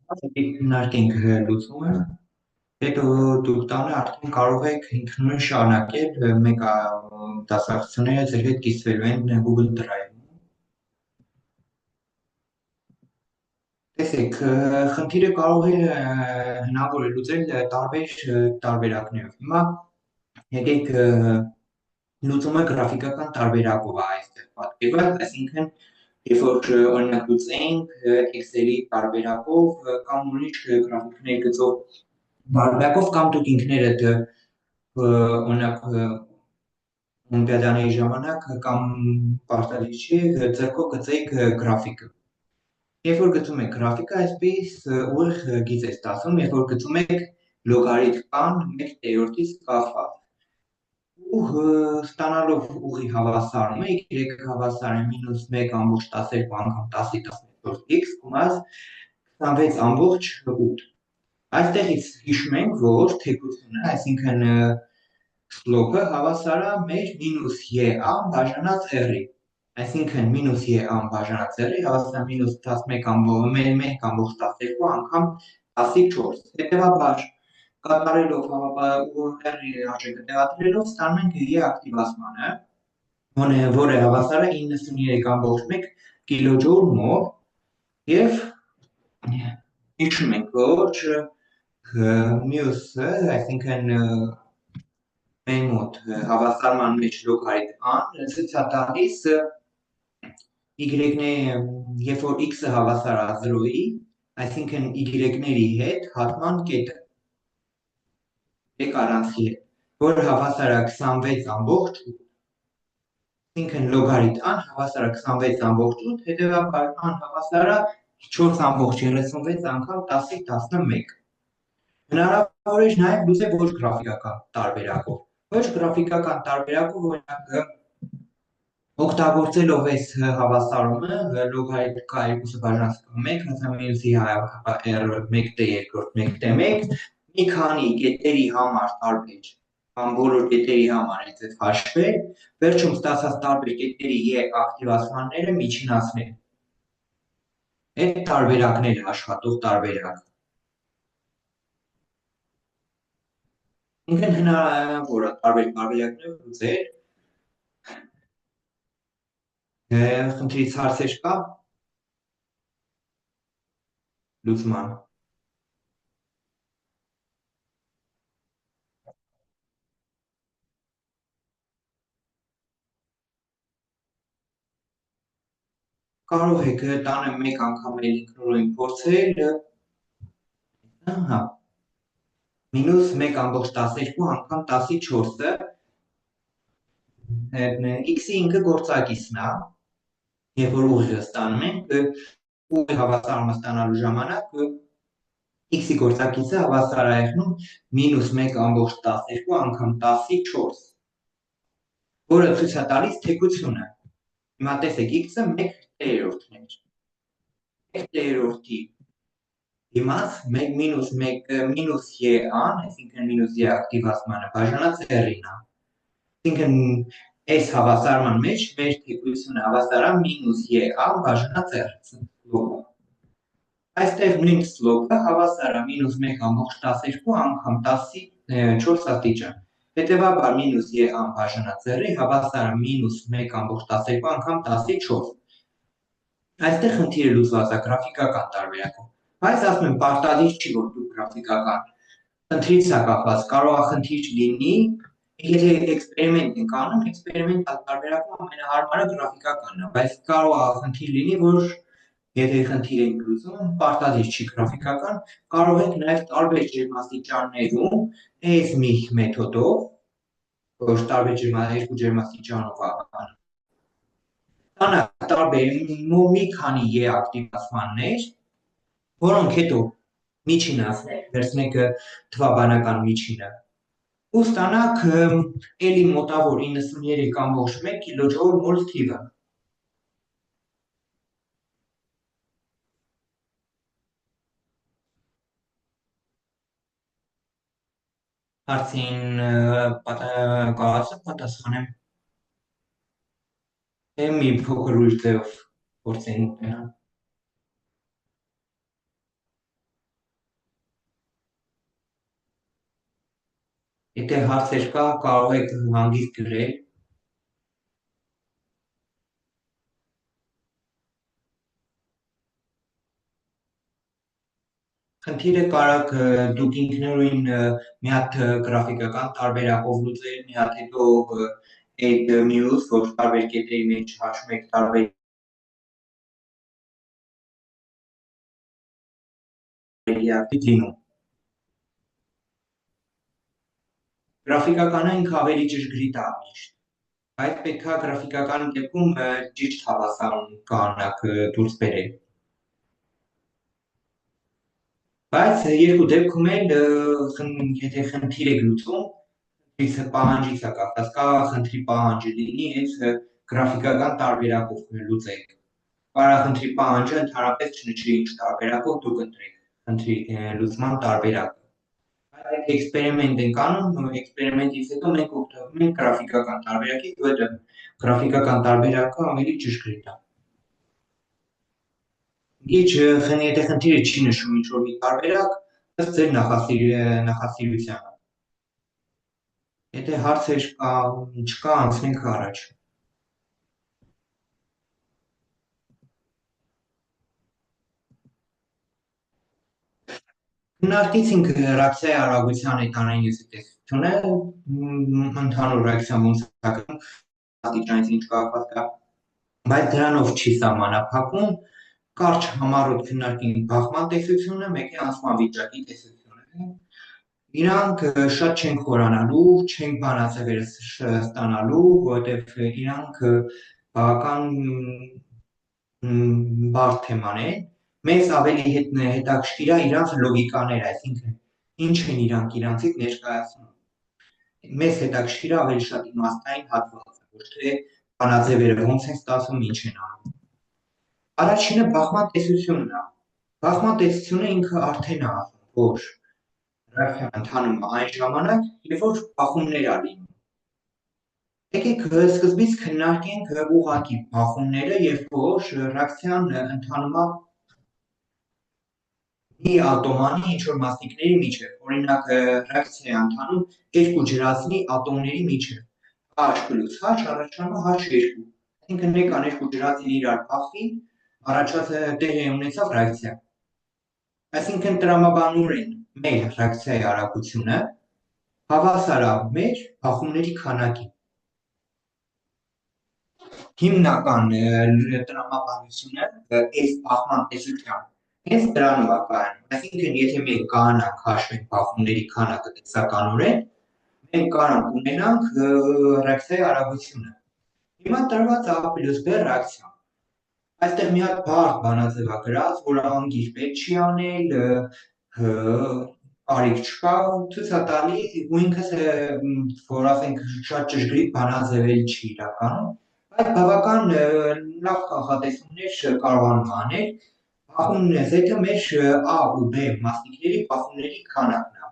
Քննարկենք լուծումը, հետո դուք տանը արդեն կարող եք ինքնուրույն շարունակել մեկ դասախոսները ձեր հետ կիսվելու են Google Drive-ում։ տեսեք, խնդիրը կարող է հնարավոր է լուծել տարբեր տարբերակներով։ Հիմա եկեք լուծումը գրաֆիկական տարբերակով է այստեղ պատկերված, այսինքն երբ որ օրինակ լուծենք Excel-ի տարբերակով կամ ուրիշ գրաֆիկներ գծող տարբերակով կամ դուք ինքներդ օրինակ օլիմպիադաների ժամանակ կամ պարտադիր չի ձեռքով գծեիք գրաֆիկը։ Երբ որ գծում եք գրաֆիկը, այսպես ուղիղ գիծ է ստացվում, երբ որ գծում եք լոգարիթմական 1/3-ից կախված։ Ու ստանալով ուղի հավասարումը, y հավասար է -1/12 անգամ 10-ի 14x կումաց 26/8։ Այստեղից հիշում ենք, որ թեքությունը, այսինքն slope-ը հավասար է մեր -a բաժանած r-ի։ Այսինքն -a բաժանած r-ի հավասար է -11/12 անգամ 10-4։ Հետևաբար կատարելով r-ի արժեքը տեղադրելով ստանում ենք y ակտիվացմանը, որը հավասար է 93/1 կիլոջոուլ/մոլ եւ հիշում ենք, որ մյուսը, այսինքն մեր մոտ հավասարման մեջ լոգարիթմ ցույց է տալիս y-ները, երբ որ x-ը հավասար է 0-ի, այսինքն y-ների հետ հատման կետը առանցքի հետ, որը հավասար է 26/8, այսինքն լոգարիթմ ան հավասար է 26/8, հետևաբար ան հավասար է 4/36 անգամ 10-11։ Հնարավոր է նաև լուծել ոչ գրաֆիկական տարբերակով։ Ոչ գրաֆիկական տարբերակով օրինակ օգտագործելով այս հավասարումը լոգարիթմ k2-ը բաժանած 1 -r 1/2 1/1 մի քանի կետերի համար տարբեր կամ բոլոր կետերի համար այդ հաշվել, վերջում ստացած տարբեր կետերի y ակտիվացմանները միջինացնել։ Այդ տարբերակները աշխատող տարբերակ։ Ինքն հնարավոր է տարբեր տարբերակներով լուծել։ Խնդրից հարցեր կա լուծման։ Կարող եք տանը մեկ անգամ էլ ինքնուրույն փորձել, ահա, -1/12 անգամ 10-4-ը x-ի ինքը գործակիցն է, երբ որ ուղիղը ստանում ենք, ուղի հավասարումը ստանալու ժամանակ x-ի գործակիցը հավասար է եղնում -1/12 անգամ 10-4, որը ցույց է տալիս թեքությունը։ Հիմա տեսեք, x-ը 1/3-ն էր։ 1/3-ի դիմաց -y-ան, այսինքն -y ակտիվացմանը բաժանած r-ին է։ Այսինքն այս հավասարման մեջ մեր թեքությունը հավասար է -y-a բաժանած r-ը։ Այստեղ նույն slope-ը հավասար է -1/12 անգամ 10-4 աստիճան։ Հետևաբար -y-ան բաժանած r-ի հավասար է -1/12 անգամ 10-4։ Այստեղ խնդիրը լուծված է գրաֆիկական տարբերակով, բայց ասում եմ պարտադիր չի, որ դուք գրաֆիկական խնդրից է կախված, կարող է խնդիր լինի, եթե էքսպերիմենտ ենք անում, էքսպերիմենտալ տարբերակում ամենահարմարը գրաֆիկականն է, բայց կարող է խնդիր լինի, որ եթե խնդիր ենք լուծում, պարտադիր չի գրաֆիկական, կարող եք նաև տարբեր ջերմաստիճաններում այս մի մեթոդով, որ տարբեր երկու ջերմաստիճանով ստանալ տարբեր մի քանի y ակտիվացմաններ, որոնք հետո միջինացնեք, վերցնեք թվաբանական միջինը ու ստանաք էլի մոտավոր 93/1 կիլոջոուլ/մոլ թիվը։ Հարցին կարողացա պատասխանեմ։ Մի փոքր ուրիշ ձևով փորձենք ուտենալ։ Եթե հարցեր կա, կարող եք հանգիստ գրել։ Խնդիրը կարող դուք ինքնուրույն մի հատ գրաֆիկական տարբերակով լուծել, մի հատ հետո այդ մյուս, որ տարբեր կետերի մեջ հաշվում եք տարբեր ռելիեֆի լինում։ Գրաֆիկականը ինքը ավելի ճշգրիտ է միշտ, բայց պետքա գրաֆիկական դեպքում ճիշտ հավասարում կանոնակ դուրս բերել։ Բայց երկու դեպքում էլ եթե խնդիր եք լուծում, պահանջից է կախված, կա խնդրի պահանջը լինի հենց գրաֆիկական տարբերակով լուծեք։ Պարախնդրի պահանջը ընդհանրապես չնչի ինչ տարբերակով դուք ընտրեք խնդրի լուծման տարբերակը։ Այդ էքսպերիմենտ ենք անում, էքսպերիմենտից հետո մենք օգտվում ենք գրաֆիկական տարբերակից, որտեղ գրաֆիկական տարբերակը ավելի ճշգրիտ է։ Եթե խնդիրը չի նշում ինչ-որ մի տարբերակ, ըստ ձեր նախասիրությանը։ Եթե հարցեր չկա, անցնենք առաջ։ Քննարկեցինք ռեակցիայի արագության էկրանային տեսությունը, ընդհանուր ռեակցիան ոնց է գնում, աստիճանից ինչ կապված կա, բայց դրանով չի սահմանափակվում, կարճ համառոտ քննարկենք բախման տեսությունը, մեկի անցման վիճակի տեսությունը։ Իրանք շատ չեն խորանալու, չեն բանաձևերը ստանալու, որովհետև իրանք բավական բարդ թեման են։ Մեզ ավելի հետաքրքիր է իրանց լոգիկաները, այսինքն ինչ են իրանք իրանցից ներկայացնում։ Մեզ հետաքրքիր է ավելի շատ իմաստային հատվածը, ոչ թե բանաձևերը ոնց են ստացվում, ինչ են անում։ Առաջինը բախման տեսությունն է։ Բախման տեսությունը ինքը արդեն է ասում, որ ռեակցիան ընթանում է այն ժամանակ, երբ որ բախումներ ա լինում։ Եկեք սկզբից քննարկենք ուղղակի բախումները, երբ որ ռեակցիան ընթանում է մի ատոմանի ինչ-որ մասնիկների միջև, օրինակ ռեակցիա է ընթանում երկու ջրածնի ատոմների միջև, H + H առաջանում է H2, այսինքն եկան երկու ջրածին իրար բախվին, տեղի ունեցավ ռեակցիա։ Այսինքն տրամաբանորեն մեր ռեակցիայի արագությունը հավասար է մեր բախումների քանակին։ Հիմնական տրամաբանությունը այս բախման տեսության հենց դրանով է կայանում, այսինքն եթե մենք կանանք հաշվենք բախումների քանակը տեսականորեն, մենք կարող ունենանք ռեակցիայի արագությունը։ Հիմա տրված A + B ռեակցիա։ Այստեղ մի հատ բարդ բանաձև է գրած, որը անգիր պետք չի անել, կարիք չկա, ցույց է տալիս ու ինքս որ ասենք շատ ճշգրիտ բանաձև էլ չի իրականում, բայց բավական լավ կանխատեսումներ կարողանում է անել։ Բախումն Z-ը մեր A ու B մասնիկների բախումների քանակն է։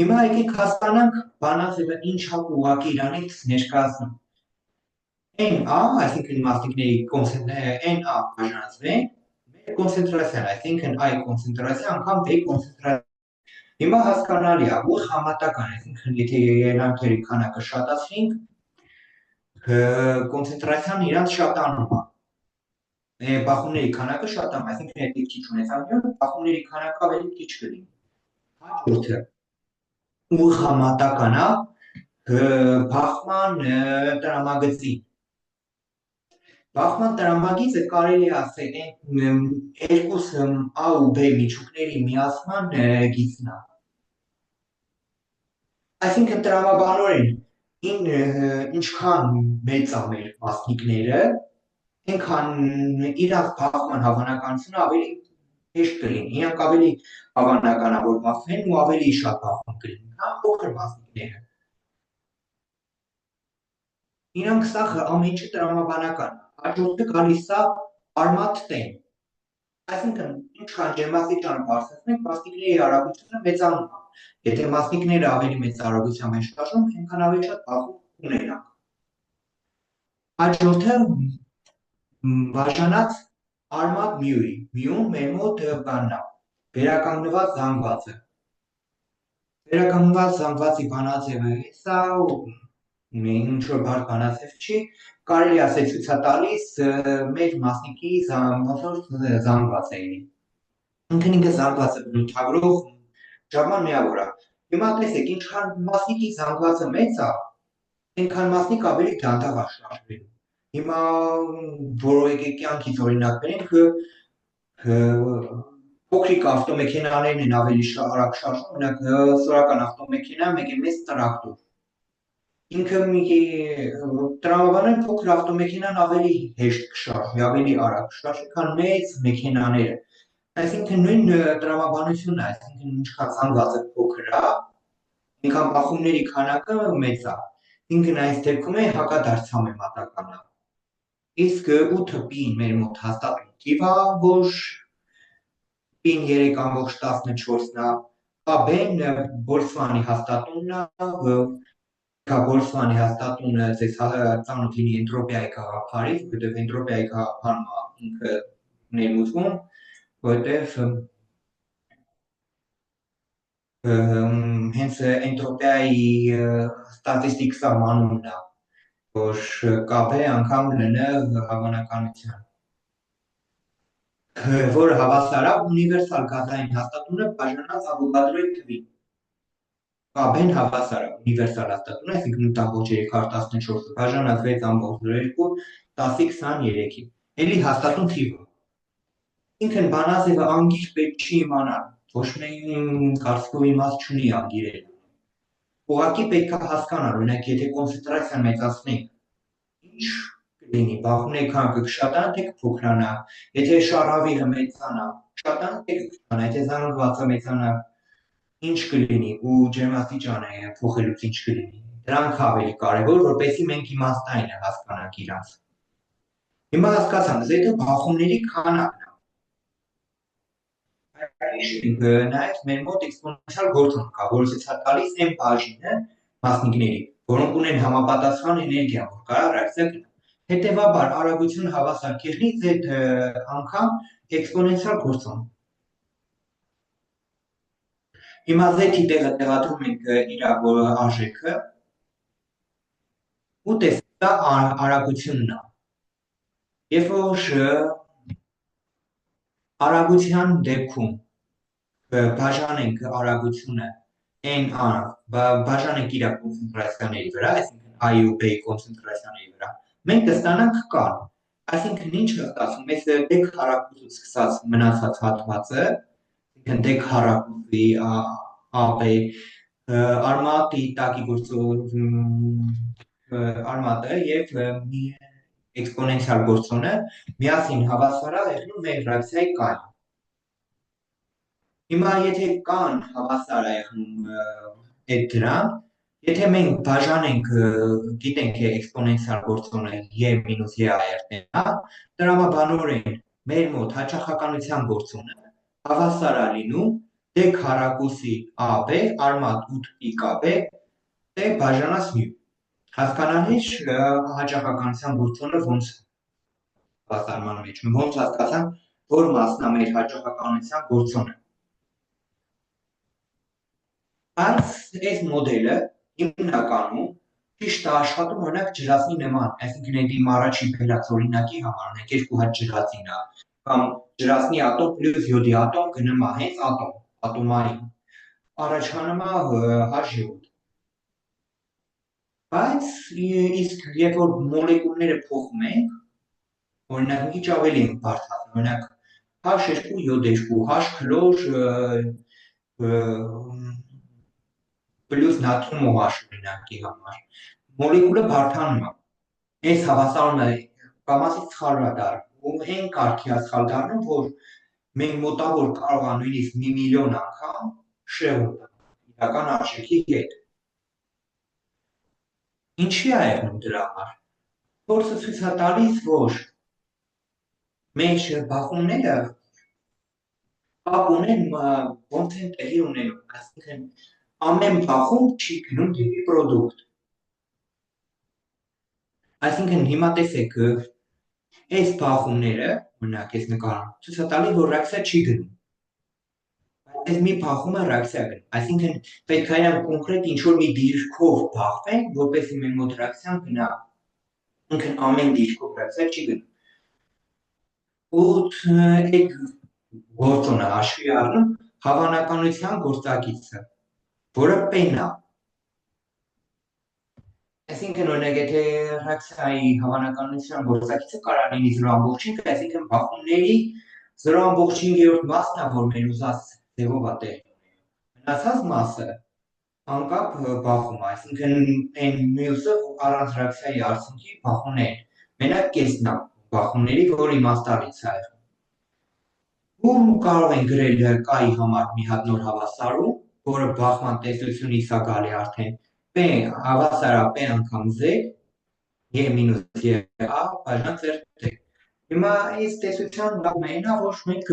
Հիմա եկեք հասկանանք բանաձևը ինչ է ուղղակի իրանից ներկայացնում։ NA, այսինքն մասնիկների NA բաժանածվեն մեր կոնցենտրացիան, այսինքն I կոնցենտրացիա անգամ B կոնցենտրացիա։ Հիմա հասկանալի է, որ համատական, այսինքն եթե երանգների քանակը շատացնենք, կոնցենտրացիան իրանց շատանում է։ Բախումների քանակը շատանում է, այսինքն եթե քիչ ունեցանք, բախումների քանակը ավելի քիչ կլինի։ Հաջորդը ուղիղ համատական է բախման տրամագծին։ Բախման տրամագիծը կարելի է ասել երկու A ու B միջուկների միացման գիծն է։ Այսինքն տրամաբանորեն ինչքան մեծ է մեր մասնիկները, այնքան իրանց բախման հավանականությունը ավելի հեշտ կլինի, իրանք ավելի հավանական է որ բախվեն ու ավելի շատ բախում կլինի, քան փոքր մասնիկները։ Իրանք սա ամեն ինչը տրամաբանական է։ Հաջորդը գալիս է արմատ տեն։ Այսինքն ինչքան ջերմաստիճանը բարձրացնենք, մասնիկների արագությունը մեծանում է։ Եթե մասնիկները ավելի մեծ արագությամբ են շարժվում, այնքան ավելի շատ բախում կունենանք։ Հաջորդը բաժանած արմատ մյուի։ Մյուն մեր մոտ բանն է, վերականգնված զանգվածը։ Վերականգնված զանգվածի բանաձևը սա ինչ-որ բարդ բանաձև չի, կարելի է ցույց տալիս մեր մասնիկի ոնց որ զանգված է լինի։ ինքն ինքը զանգվածը բնութագրող ժաման միավոր է։ Հիմա տեսեք, ինչքան մասնիկի զանգվածը մեծ է, այնքան մասնիկ ավելի դանդաղ է շարժվելու։ Հիմա որոշ կյանքից օրինակ բերենք, փոքրիկ ավտոմեքենաներն են ավելի արագ շարժվում, օրինակ սորական ավտոմեքենա, մեկ է մեծ տրակտոր։ Ինքը տրամաբանորեն փոքր ավտոմեքենան ավելի հեշտ կշարժվի, ավելի արագ կշարժվի, քան մեծ մեքենաները։ Այսինքն նույն տրամաբանությունն է, այսինքն ինչքան զանգվածը փոքր է, այնքան բախումների քանակը մեծ է։ Ինքն այս դեպքում է հակադարձ համեմատականը։ Իսկ 8 պին մեր մոտ հաստատուն թիվ է, որ պին 3.14-ն է, B-ն Բոլցմանի հաստատունն է, Բոլցմանի հաստատունը ձեզ ծանոթ լինի էնտրոպիայի գաղափարից, որովհետև էնտրոպիայի գաղափարը ինքը ներմուծվում, որովհետև հենց էնտրոպիայի ստատիստիկ սահմանումն է, որ K-ը անգամ լինի հավանականության, որը հավասար է ունիվերսալ գազային հաստատունը բաժանած Avogadro-ի թվին։ K-ն հավասար է ունիվերսալ հաստատունը, այսինքն 8.314 բաժանած 6.02 10-23-ի։ Էլի հաստատուն թիվը։ Ինքն բանաձևը անգիր պետք չի իմանալ, ոչ մեկ կարծիքով իմաստ չունի անգիրել։ Ուղղակի պետք է հասկանալ, օրինակ, եթե կոնցենտրացիան մեծացնենք, ինչ կլինի, բախումների քանակը կշատանա, թե կփոքրանա, եթե շարավիղը մեծանա, կշատանա, թե կփոքրանա, եթե զանգվածը մեծանա, ինչ կլինի ու ջերմաստիճանը փոխելուց ինչ կլինի։ Դրանք ավելի կարևոր, որպեսզի մենք իմաստային հասկանանք իրանց։ Հիմա հասկացանք, Z-ը բախումների քանակն է։ Նաև մեր մոտ էքսպոնենցիալ գործոն կա, որը ցույց է տալիս այն բաժինը մասնիկների, որոնք ունեն համապատասխան էներգիա, որ կարող ռեակցիա գնալ։ Հետևաբար արագությունը հավասար կլինի Z անգամ էքսպոնենցիալ գործոն։ Հիմա Z-ի տեղը տեղադրում ենք իր արժեքը ու տեսեք դա արագությունն է։ Երբ որ արագության դեպքում բաժանենք արագությունը n-ը, բաժանենք իր կոնցենտրացիաների վրա, այսինքն I ու B-ի կոնցենտրացիաների վրա, մենք կստանանք K։ Այսինքն ինչ է ստացվում, այս դեք հարակուսուց սկսած մնացած հատվածը, այսինքն դեք հարակուսի AB արմատի տակի գործով արմատը եւ էքսպոնենցիալ գործոնը միասին հավասար է եղնում մեր ռեակցիայի K-ին։ Հիմա եթե K-ն հավասար է եղնում այդ դրան, եթե մենք բաժանենք, գիտենք էքսպոնենցիալ գործոնը e մինուս e ԱՌՏ-ն է, տրամաբանորեն մեր մոտ հաճախականության գործոնը հավասար է լինում դեք հարակուսի AB արմատ 8π KB դե բաժանած μ։ Հասկանալի՞ հաճախականության գործոնը ոնց հավասարման մեջ, ոնց հասկացանք, որ մասն է մեր հաճախականության գործոնը։ Այս մոդելը հիմնականում ճիշտ է աշխատում օրինակ ջրածնի նման, այսինքն այդ իմ առաջի բերած օրինակի համար, օրինակ 2 հատ ջրածին է, կամ ջրածնի ատոմ պլյուս յոդի ատոմ գնում է հենց ատոմային, առաջանում է H7։ Բայց իսկ երբ որ մոլեկուլները փոխում ենք, օրինակ մի քիչ ավելի ենք բարդացնում, օրինակ H2 յոդ 2, H քլոր պլյուս նատրիում OH օրինակի համար, մոլեկուլը բարդանում է, այս հավասարում է կամասից սխալ է դառնում, ու այն կարգի է սխալ դառնում, որ մենք մոտավոր կարող է նույնիսկ մի միլիոն անգամ շեղում իրական արժեքի հետ։ Ինչի է եղնում դրա համար։ Փորձը ցույց է տալիս, որ մեր բախումները կապ ունեն ոնց են տեղի ունենում, այսինքն ամեն բախում չի գնում դեպի պրոդուկտ։ Այսինքն հիմա տեսեք, այս բախումները, օրինակ այս նկարում, ցույց է տալիս, որ ռեակցիա չի գնում։ Այս մի բախումը ռեակցիա գնում, այսինքն պետք է իրան կոնկրետ ինչ-որ մի դիրքով բախվեն, որպեսզի մեր մոտ ռեակցիան գնա։ Ինքն ամեն դիրքով ռեակցիա չի գնում։ Ու այդ գործոնը հաշվի առնում հավանականության գործակիցը, որը P-ն է։ Այսինքն օրինակ եթե ռեակցիայի հավանականության գործակիցը կարող լինի 0.5, այսինքն բախումների 0.5 մասն է, որ մեր ուզած ձևով է տեղի ունենում։ Մնացած մասը անկապ բախում, այսինքն այն մյուսը առանց ռեակցիայի արդյունքի բախումն է։ Մենակ կեսն է բախումների, որ իմաստալից է եղել։ Ու կարող են գրել K-ի համար մի հատ նոր հավասարում, որը բախման տեսությունից է գալի արդեն P հավասար է P անգամ Z, G մինուս G A բաժանած R-T։ Հիմա այս տեսության լավն այն է, որ մենք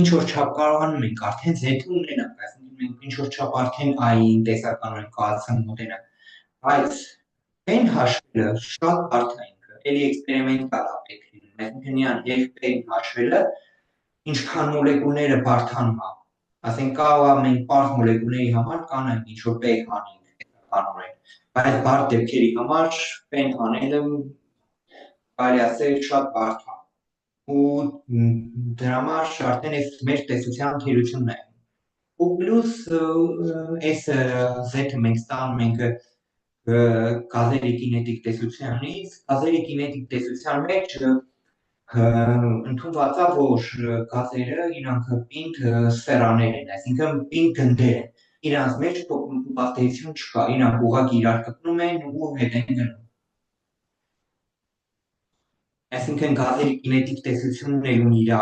ինչ որ չափ կարողանում ենք արդեն Z ունենանք, այսինքն մենք ինչ որ չափ արդեն I-ին տեսականորեն կարողացանք մոտենալ, բայց P-ն հաշվելը շատ բարդ է ինքը, էլի էքսպերիմենտալ է պետք լինում, այսինքն իրան P-ն հաշվելը ինչքան մոլեկուլները բարդանում է, ասենք կարող է մենք պարզ մոլեկուլների համար կանենք ինչ որ P հանենք տեսականորեն, բայց բարդ դեպքերի համար P-ն հանելը կարելի ասել շատ բարդ է, ու դրա համար արդեն այս մեր տեսության թերությունն է, ու պլյուս այս Z-ը մենք ստանում ենք գազերի կինետիկ տեսությանից, գազերի կինետիկ տեսության մեջ ընդունված է, որ գազերը իրանք պինդ սֆերաներ են, այսինքն պինդ գնդեր են, իրանց մեջ փոխվածություն չկա, իրանք ուղղակի իրար կպնում են ու հետ են գնում։ Այսինքն գազերի կինետիկ տեսությունն էլ ունի իր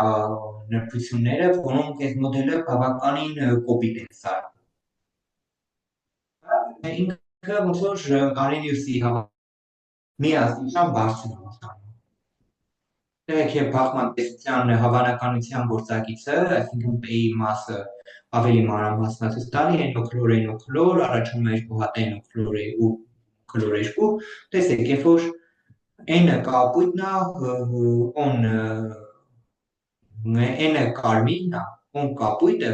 նրբությունները, որոնք այս մոդելը բավականին կոպիտ են սարքում։ Ինքը ոնց որ Արենիուսի միասնության բարձր է։ Դեք եւ բախման տեսության հավանականության գործակիցը, այսինքն P-ի մասը ավելի մանրամասնացած տալի NO+, առաջանում է երկու հատ NO+ ու chlor 2, տեսեք, երբ որ N-ը կապույտն է, N-ը կարմիրն է, on կապույտը,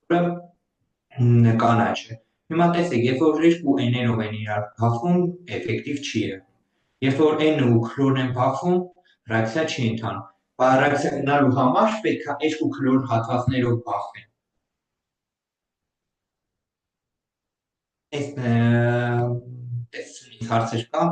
ուրեմն կանաչ է։ Հիմա տեսեք, երբ որ երկու N-երով են իրար բախվում, էֆեկտիվ չի եղնում։ Երբ որ N-ը ու chlor-ն են բախվում, ռեակցիա չի ընթանում, բայց ռեակցիա գնալու համար պետք է երկու chlor հատվածներով բախվեն։ Այս տեսությունից հարցեր կա։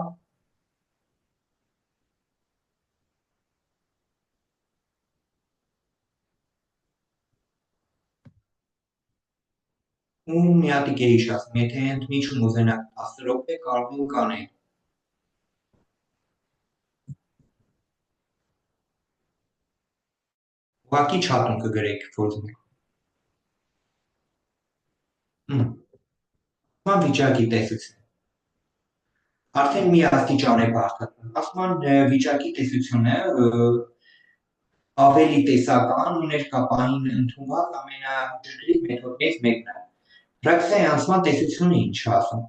Ու մի հատիկ էի ասում, եթե ընդմիջում ուզենաք 10 րոպե կարող ենք անել։ Ուղղակի չաթում կգրեք, որ Ման վիճակի տեսություն։ Արդեն մի աստիճան է բարդացնում։ Ասման վիճակի տեսությունը ավելի տեսական ու ներկապային ընդունված ամենաճշգրիտ մեթոդներից մեկն է։ Ռեակցիայի անցման տեսությունը ինչ է ասում։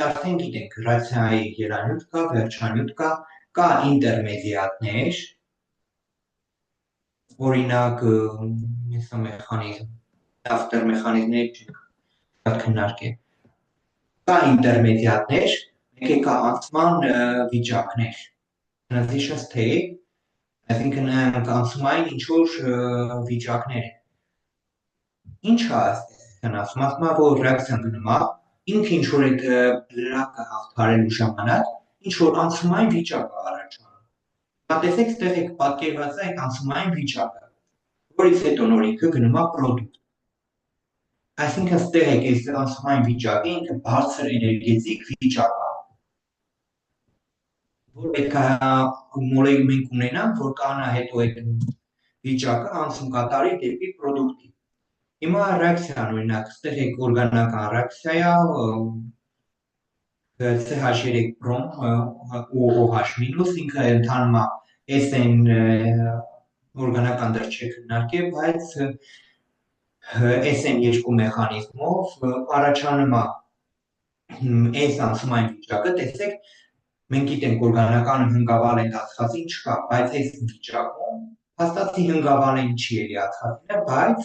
Արդեն գիտենք, ռեակցիայի ելանյութ կա, վերջանյութ կա ինտերմեդիատներ, օրինակ մեխանիզմ, ավտեր մեխանիզմներ չենք քննարկել։ Կա ինտերմեդիատներ, մեկ կա անցման վիճակներ, transition state, այսինքն անցումային ինչ-որ վիճակներ են։ Ինչ է ասում, ասում է, որ ռեակցիան գնում է, ինքը ինչ-որ այդ լրակը հաղթարելու ժամանակ, ինչ-որ անցումային վիճակ է առաջանում։ Տեսեք, ստեղ եք պատկերված է այդ անցումային վիճակը, որից հետո նոր ինքը գնում է պրոդուկտ։ Այսինքն ստեղ եք այս անցումային վիճակը, ինքը բարձր էներգետիկ վիճակ է, որ պետք է մենք ունենանք, որ կանա հետո այդ վիճակը անցում կատարի դեպի պրոդուկտի։ Հիմա ռեակցիան, օրինակ, ստեղ եք օրգանական ռեակցիա, CH3 բրոմ ու OH-, ինքը ընթանում է SN օրգանական դեռ չեք քննարկել, բայց SN2 մեխանիզմով առաջանում է այս անցումային վիճակը, տեսեք, մենք գիտենք օրգանականը հնգավալենտ ածխածին չկա, բայց այս վիճակում հաստատի հնգավալենտ չի էլի ածխածինը, բայց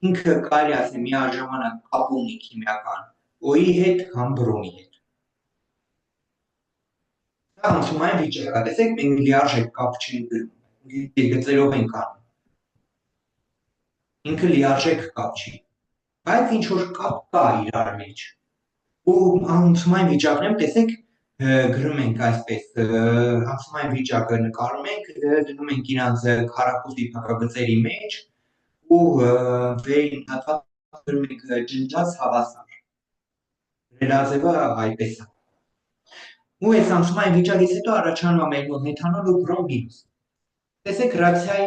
ինքը կարելի ասել միաժամանակ կապ ունի քիմիական O-ի հետ կամ բրոմի հետ։ Սա անցումային վիճակ է, տեսեք, մենք լիարժեք կապ չենք գրում, գծերով ենք անում։ Ինքը լիարժեք կապ չի, բայց ինչ որ կապ կա իրար մեջ։ Ու անցումային վիճակներում տեսեք գրում ենք այսպես անցումային վիճակը նկարում ենք, դնում ենք իրանց քառակուսի փակագծերի մեջ ու վերին հատված գրում ենք ջնջած հավասար։ Գրելաձևը այդպես է։ Ու այս անցումային վիճակից հետո առաջանում է մեր մոտ մեթանոլ ու բրոմ մինուս։ Տեսեք ռեակցիայի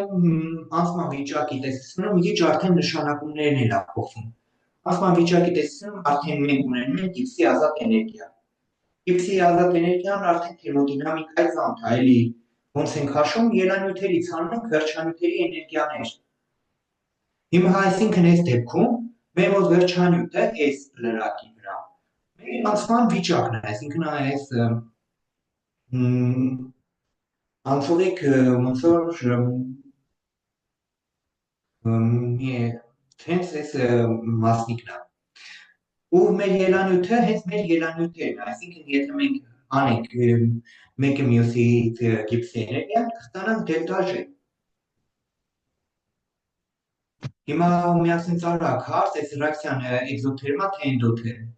անցման վիճակի տեսությունում իջ արդեն նշանակումներն էլ փոխվում։ Անցման վիճակի տեսությունում արդեն մենք ունենում ենք X-ի ազատ էներգիա։ X-ի ազատ էներգիան արդեն թերմոդինամիկայի ծանոթ է, էլի ոնց ենք հաշվում, ելանյութերից անում ենք վերջանյութերի էներգիաներ։ Հիմա այսինքն այս դեպքում մեր մոտ վերջանյութը S լրակի վրա մեր անցման վիճակն է, այսինքն այս անցողիկ ոնց որ հենց այս մասնիկն է։ Ու մեր ելանյութը հենց մեր ելանյութերն է, այսինքն եթե մենք անենք մեկը մյուսից Gibbs-ի էներգիան, կստանանք դելտա G։ Հիմա միասին ծարակ հարց, այս ռեակցիան էկզոթերմ է թե էնդոթերմ։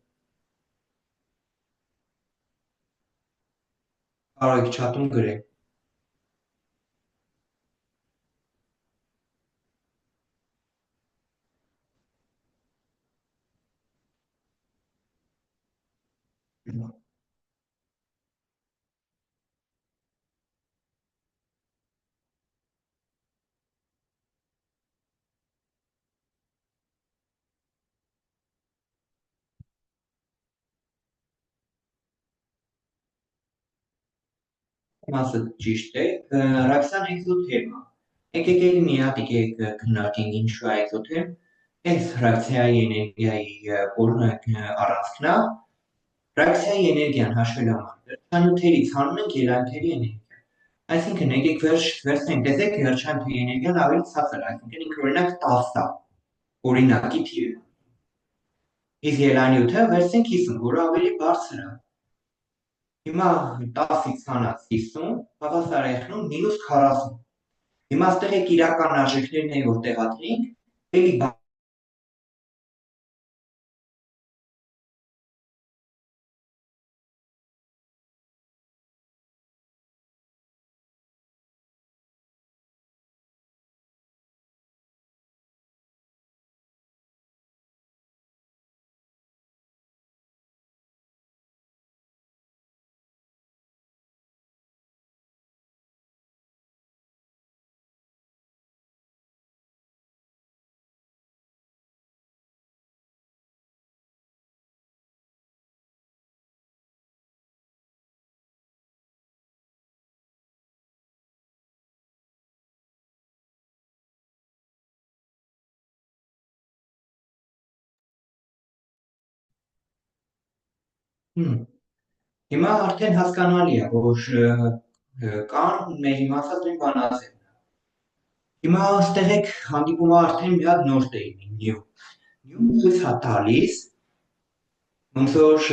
Կարող եք չաթում գրել։ Մասը ճիշտ է, ռեակցիան էկզոթերմ է։ Եկեք էլի մի հատ եկեք քննարկենք ինչու է էկզոթերմ։ Այս ռեակցիայի էներգիայի առանցքն է, ռեակցիայի էներգիան հաշվելու համար վերջանյութերից հանում ենք ելանյութերի էներգիա։ Այսինքն եկեք վերցնենք, տեսեք վերջանյութերի էներգիան ավելի ցածր է, այսինքն ինքը օրինակ 10 է, օրինակի թիվը։ Իսկ ելանյութը վերցնենք 50, որը ավելի բարձր է։ Հիմա 10-ից հանած 50 հավասար է եղնում -40։ Հիմա այստեղ եք իրական արժեքներն են որ տեղադրենք, էլի Հիմա արդեն հասկանալի է, որ կան մեր իմացած նույն բանաձևն։ Հիմա այստեղ եք հանդիպում արդեն մի հատ նոր տերմին՝ նյու։ Նյուն ցույց է տալիս ոնց որ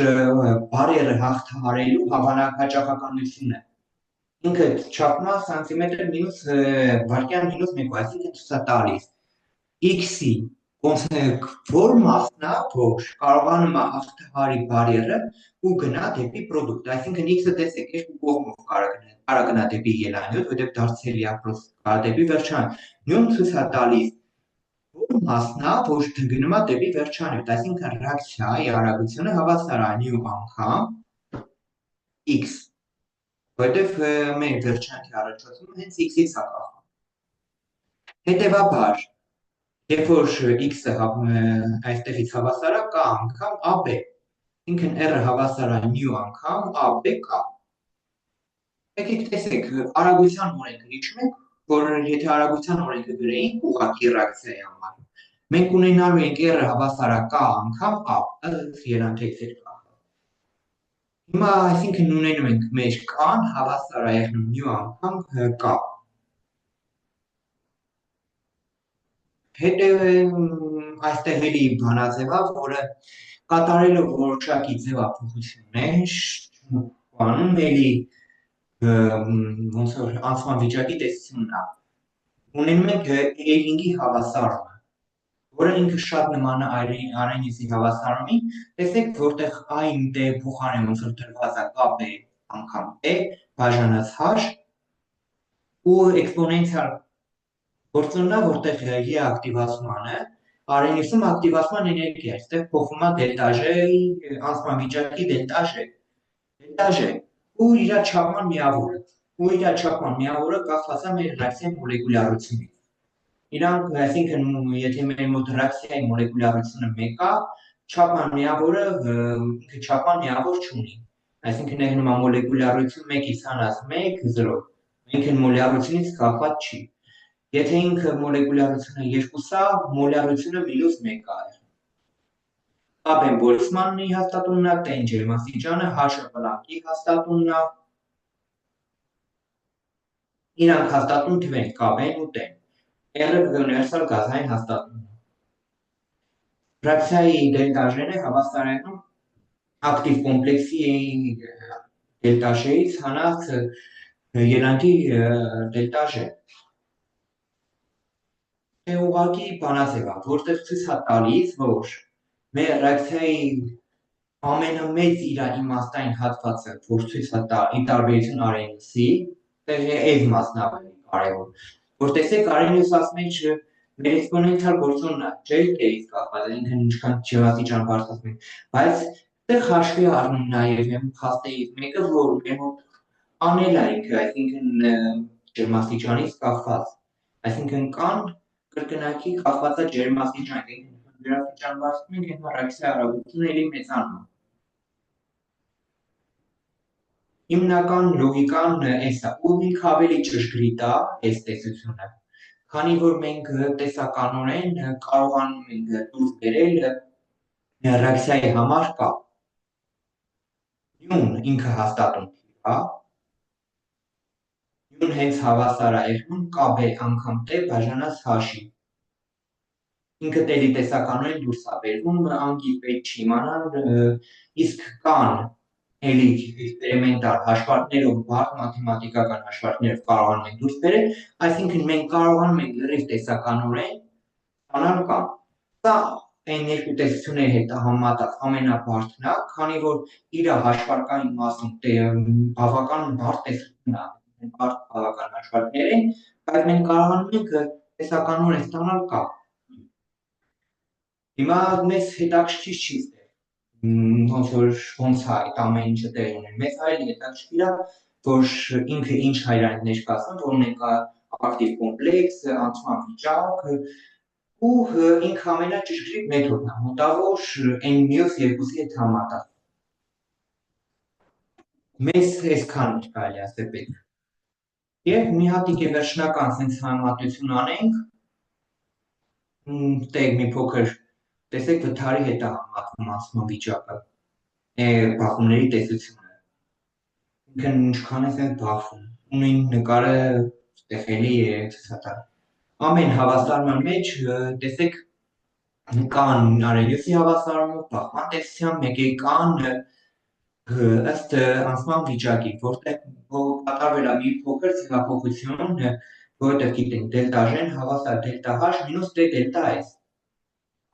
բարերը հաղթահարելու հավանահաճախականությունը։ Ինքը չափում է սանտիմետր մինուս վարկյան մինուս 1, այսինքն ցույց է տալիս x-ի որ մասն է, որ կարողանում է հաղթահարի բարերը ու գնա դեպի պրոդուկտ, այսինքն x-ը տեսեք երկու կողմով կարա գնա դեպի ելանյութ, որտեղ դարձել է կարա դեպի վերջանյութ։ Նյուն ցույց է տալիս որ մասն է, որ գնում է դեպի վերջանյութ, այսինքն ռեակցիայի արագությունը հավասար է նյու անգամ x, որտեղ մեր վերջանյութի առաջացումը հենց x-ից է կախվում։ Հետևաբար, երբ որ x-ը այստեղից հավասար է k անգամ AB, ինքն r-ը հավասար է նյու անգամ AB k։ Եկեք տեսեք, արագության օրենքը հիշում եք, որ եթե արագության օրենքը գրեինք ուղղակի ռեակցիայի համար, մենք ունենալու ենք r-ը հավասար է k անգամ a, ելանյութերից հետ կախված։ Հիմա այսինքն ունենում ենք մեր k-ն հավասար է եղնում նյու անգամ k։ Հետո այստեղ էլի բանաձև է, որը կատարելով որոշակի ձևափոխություններ, բանում էլի ոնց որ անցման վիճակի տեսությունն է։ Ունենում ենք Էյրինգի հավասարումը, որը ինքը շատ նման է Արենիսի հավասարումին, տեսեք, որտեղ այն դե փոխարեն ոնց որ դրված է K անգամ E բաժանած H ու էքսպոնենցիալ գործոնն է, որտեղ J ակտիվացմանը, Արենիսում ակտիվացման էներգիա է, այստեղ փոխվում է դելտա J-ի անցման վիճակի դելտա J, ու իր չափման միավորը, կախված է մեր ռեակցիայի մոլեկուլյարությունից։ Իրանք, այսինքն, եթե մեր մոտ ռեակցիայի մոլեկուլյարությունը 1 է, չափման միավորը ինքը չափման միավոր չունի։ Այսինքն նայում է մոլեկուլյարություն 1-ից հանած 1 0, ինքն մոլյարությունից կախված չի։ Եթե ինքը մոլեկուլյարությունը 2 է, մոլյարությունը -1 է։ Կապեն Բոլցմանի հաստատումն է, տեն ջերմաստիճանը, H-ը Պլանկի հաստատումն է։ Իրանք հաստատում թվեն կապեն ու տեն։ R-ը ունիվերսալ գազային հաստատումն է։ Ռեակցիայի դելտա J-ն է հավասարանում ակտիվ կոմպլեքսի դելտա J-ից հանած ելանքի դելտա J։ Դե ուղղակի բանացել է, որտեղ ցույց է տալիս, որ մեր ռեակցիայի ամենամեծ իր իմաստային հատվածը, որ ցույց է տա ի տարբերություն Արենիսի, այս մասն ավելի կարևոր, որ տեսեք Արենիսի մեջ մեր էքսպոնենցիալ գործոնն է, J-ից կախված, ինքն ինչքան ջրատիճան բարձրացնում ենք, բայց այդտեղ հաշվի առնում նաև փաստերից մեկը, որ մեր մոտ անել է ինքը, այսինքն ջերմաստիճանից կախված, այսինքն կան կրկնակի կախված է ջերմաստիճան, ջրաստիճան բարձրացնում ենք, այն ռեակցիայի արագությունը էլի մեծանում է։ Հիմնական լոգիկան էս է, ու ինքը ավելի ճշգրիտ է այս տեսությունը, քանի որ մենք տեսականորեն կարողանում ենք դուրս բերել ռեակցիայի համար կա։ Յուն ինքը հաստատում է, յուն հենց հավասար է երկրում KB անգամ T բաժանած H-ի։ Ինքը տելի տեսականորեն դուրս է բերվում, անգիր պետք չի իմանալ, իսկ կան էլի էքսպերիմենտալ հաշվարկներով, բարդ մաթեմատիկական հաշվարկներով կարողանում ենք դուրս բերել, այսինքն մենք կարողանում ենք լրիվ տեսականորեն ստանալ կան։ Սա այն երկու տեսությունների հետ համեմատած ամենաբարդն է, քանի որ իր հաշվարկային մասում բավական բարդ տեսություն է, բարդ բավական հաշվարկներ են, բայց մենք կարողանում ենք տեսականորեն ստանալ կա։ Հիմա մեզ հետաքրքիր չի ոնց որ ոնց է այդ ամեն ինչը տեղի ունեն։ Մեզ այլ հետաքրքիր է, որ ինքը ինչ հայրանք ներկայացնում, որ ունենք ակտիվ կոմպլեքս, անցման վիճակ, ու ինքը ամենաճշգրիտ մեթոդն է, մոտավոր այն մյուս երկուսի հետ համատեղ։ Մեզ այսքան կարելի ասել պետք։ Եվ մի հատիկ վերջնական sense համեմատություն անենք, տեղ մի փոքր տեսեք վթարի հետ է համատվում անցման վիճակը, բախումների տեսությունը, ինքն ինչքան է սենց բախվում, ունին նկարը ստեղելի է ցուցատա։ Ամեն հավասարման մեջ տեսեք կան Արենիսի հավասարումը, բախման տեսության մեկի կան ըստ անցման վիճակի, որտեղ կատարվել է մի փոքր ձևափոխություն, որտեղ գիտենք դելտա J-ն հավասար դելտա H մինուս D դելտա S։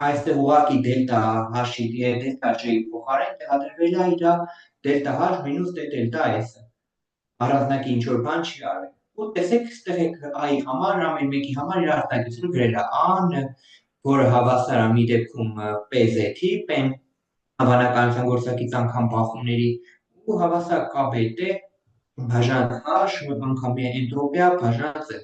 Այստեղ ուղղակի դելտա H-ի դելտա J-ի փոխարեն տեղադրվել է իր դելտա H մինուս D դելտա S-ը։ Առանձնակի ինչ-որ բան չի արվել։ Ու տեսեք, ստեղ I համար, ամեն մեկի համար իր արտահայտությունը գրել է A-ն, որը հավասար է մի դեպքում PZ-ի, P-ն հավանականության գործակից անգամ բախումների, ու հավասար KB-T բաժանած H անգամ էնտրոպիա բաժանած E։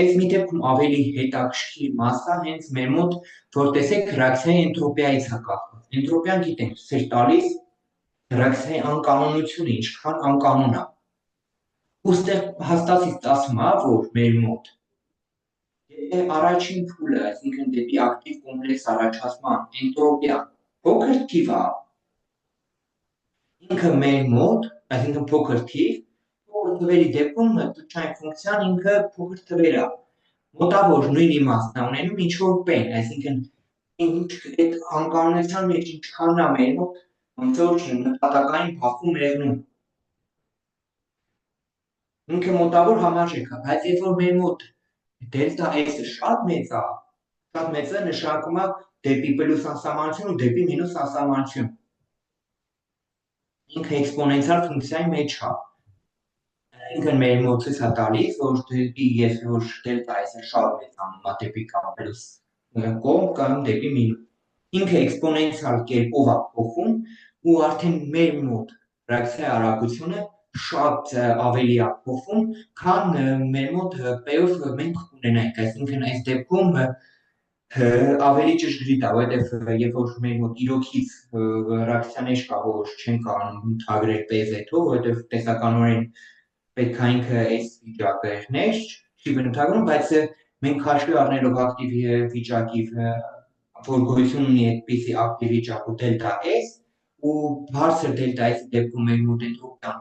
Այս մի դեպքում ավելի հետաքրքիր մասը հենց մեր մոտ, որ տեսեք ռեակցիայի էնտրոպիայից է կախված։ Էնտրոպիան գիտենք, ցույց տալիս ռեակցիայի անկանոնությունը ինչքան անկանոն է։ Ու ստեղ հաստատից ասում է, որ մեր մոտ եթե առաջին փուլը, այսինքն դեպի ակտիվ կոմպլեքս առաջացման էնտրոպիան փոքր թիվ է, ինքը մեր մոտ, այսինքն փոքր թվերի դեպքում տվյալ ֆունկցիան ինքը փոքր թվեր է, մոտավոր նույն իմաստն է ունենում ինչ-որ P-ն, այսինքն այդ անկանոնության մեջ ինչքան է մեր մոտ ոնց որ նպատակային բախում եղնում։ Այսինքն, եթե մենք նայենք, որ մեր մոտ ակտիվ կոմպլեքսը, այսինքն դեպի ակտիվ կոմպլեքս առաջացման էնտրոպիան փոքր թիվ է, մոտավոր նույն իմաստն է ունենում ինչ-որ P-ն, այսինքն անկանոնության մեջ ինչքան է մեր մոտ ոնց որ նպատակային բախում եղնում։ ինքը մոտավոր համարժեք է, բայց երբ որ մեր մոտ դելտա S-ը շատ մեծ է, նշանակում է դեպի պլյուս անսահմանություն ու դեպի մինուս անսահմանություն։ Ինքը էքսպոնենցիալ ֆունկցիայի մեջ է։ Ինքը մեր մոտ ցույց է տալիս, որ երբ որ դելտա S-ը շատ մեծանում է դեպի կամ պլյուս կողմ կամ դեպի մինուս, ինքը էքսպոնենցիալ կերպով է փոխում ու արդեն մեր մոտ ռեակցիայի արագությունը շատ ավելի է փոխվում, քան մեր մոտ P-ով մենք ունենայինք, այսինքն այս դեպքում ավելի ճշգրիտ է, որովհետև երբ որ մեր մոտ իրոքից ռեակցիաներ կա, որ չեն կարող ընդհանրել P-Z-ով, որովհետև տեսականորեն պետք է ինքը այս վիճակներ չի բնութագրում, բայց մենք հաշվի առնելով ակտիվ վիճակի, որ գոյություն ունի այդպիսի ակտիվ վիճակ ու դելտա S, ու բարձր դելտա S-ի դեպքում մեր մոտ էնտրոպիան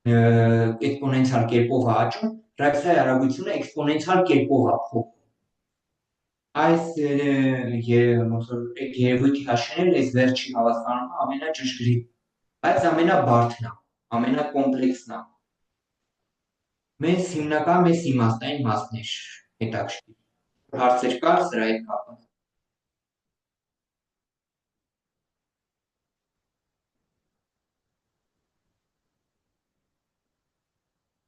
էքսպոնենցիալ կերպով է աճում, ռեակցիայի արագությունը էքսպոնենցիալ կերպով է փոխվում։ Այս երևույթի հաշվին այս վերջի հավաստարումը ամենաճշգրիտ, բայց ամենաբարդն է, ամենակոմպլեքսն է։ Մեզ հիմնական մեզ իմաստային մասն էր հետաքրքիր։ Հարցեր կար սրա հետ կապված։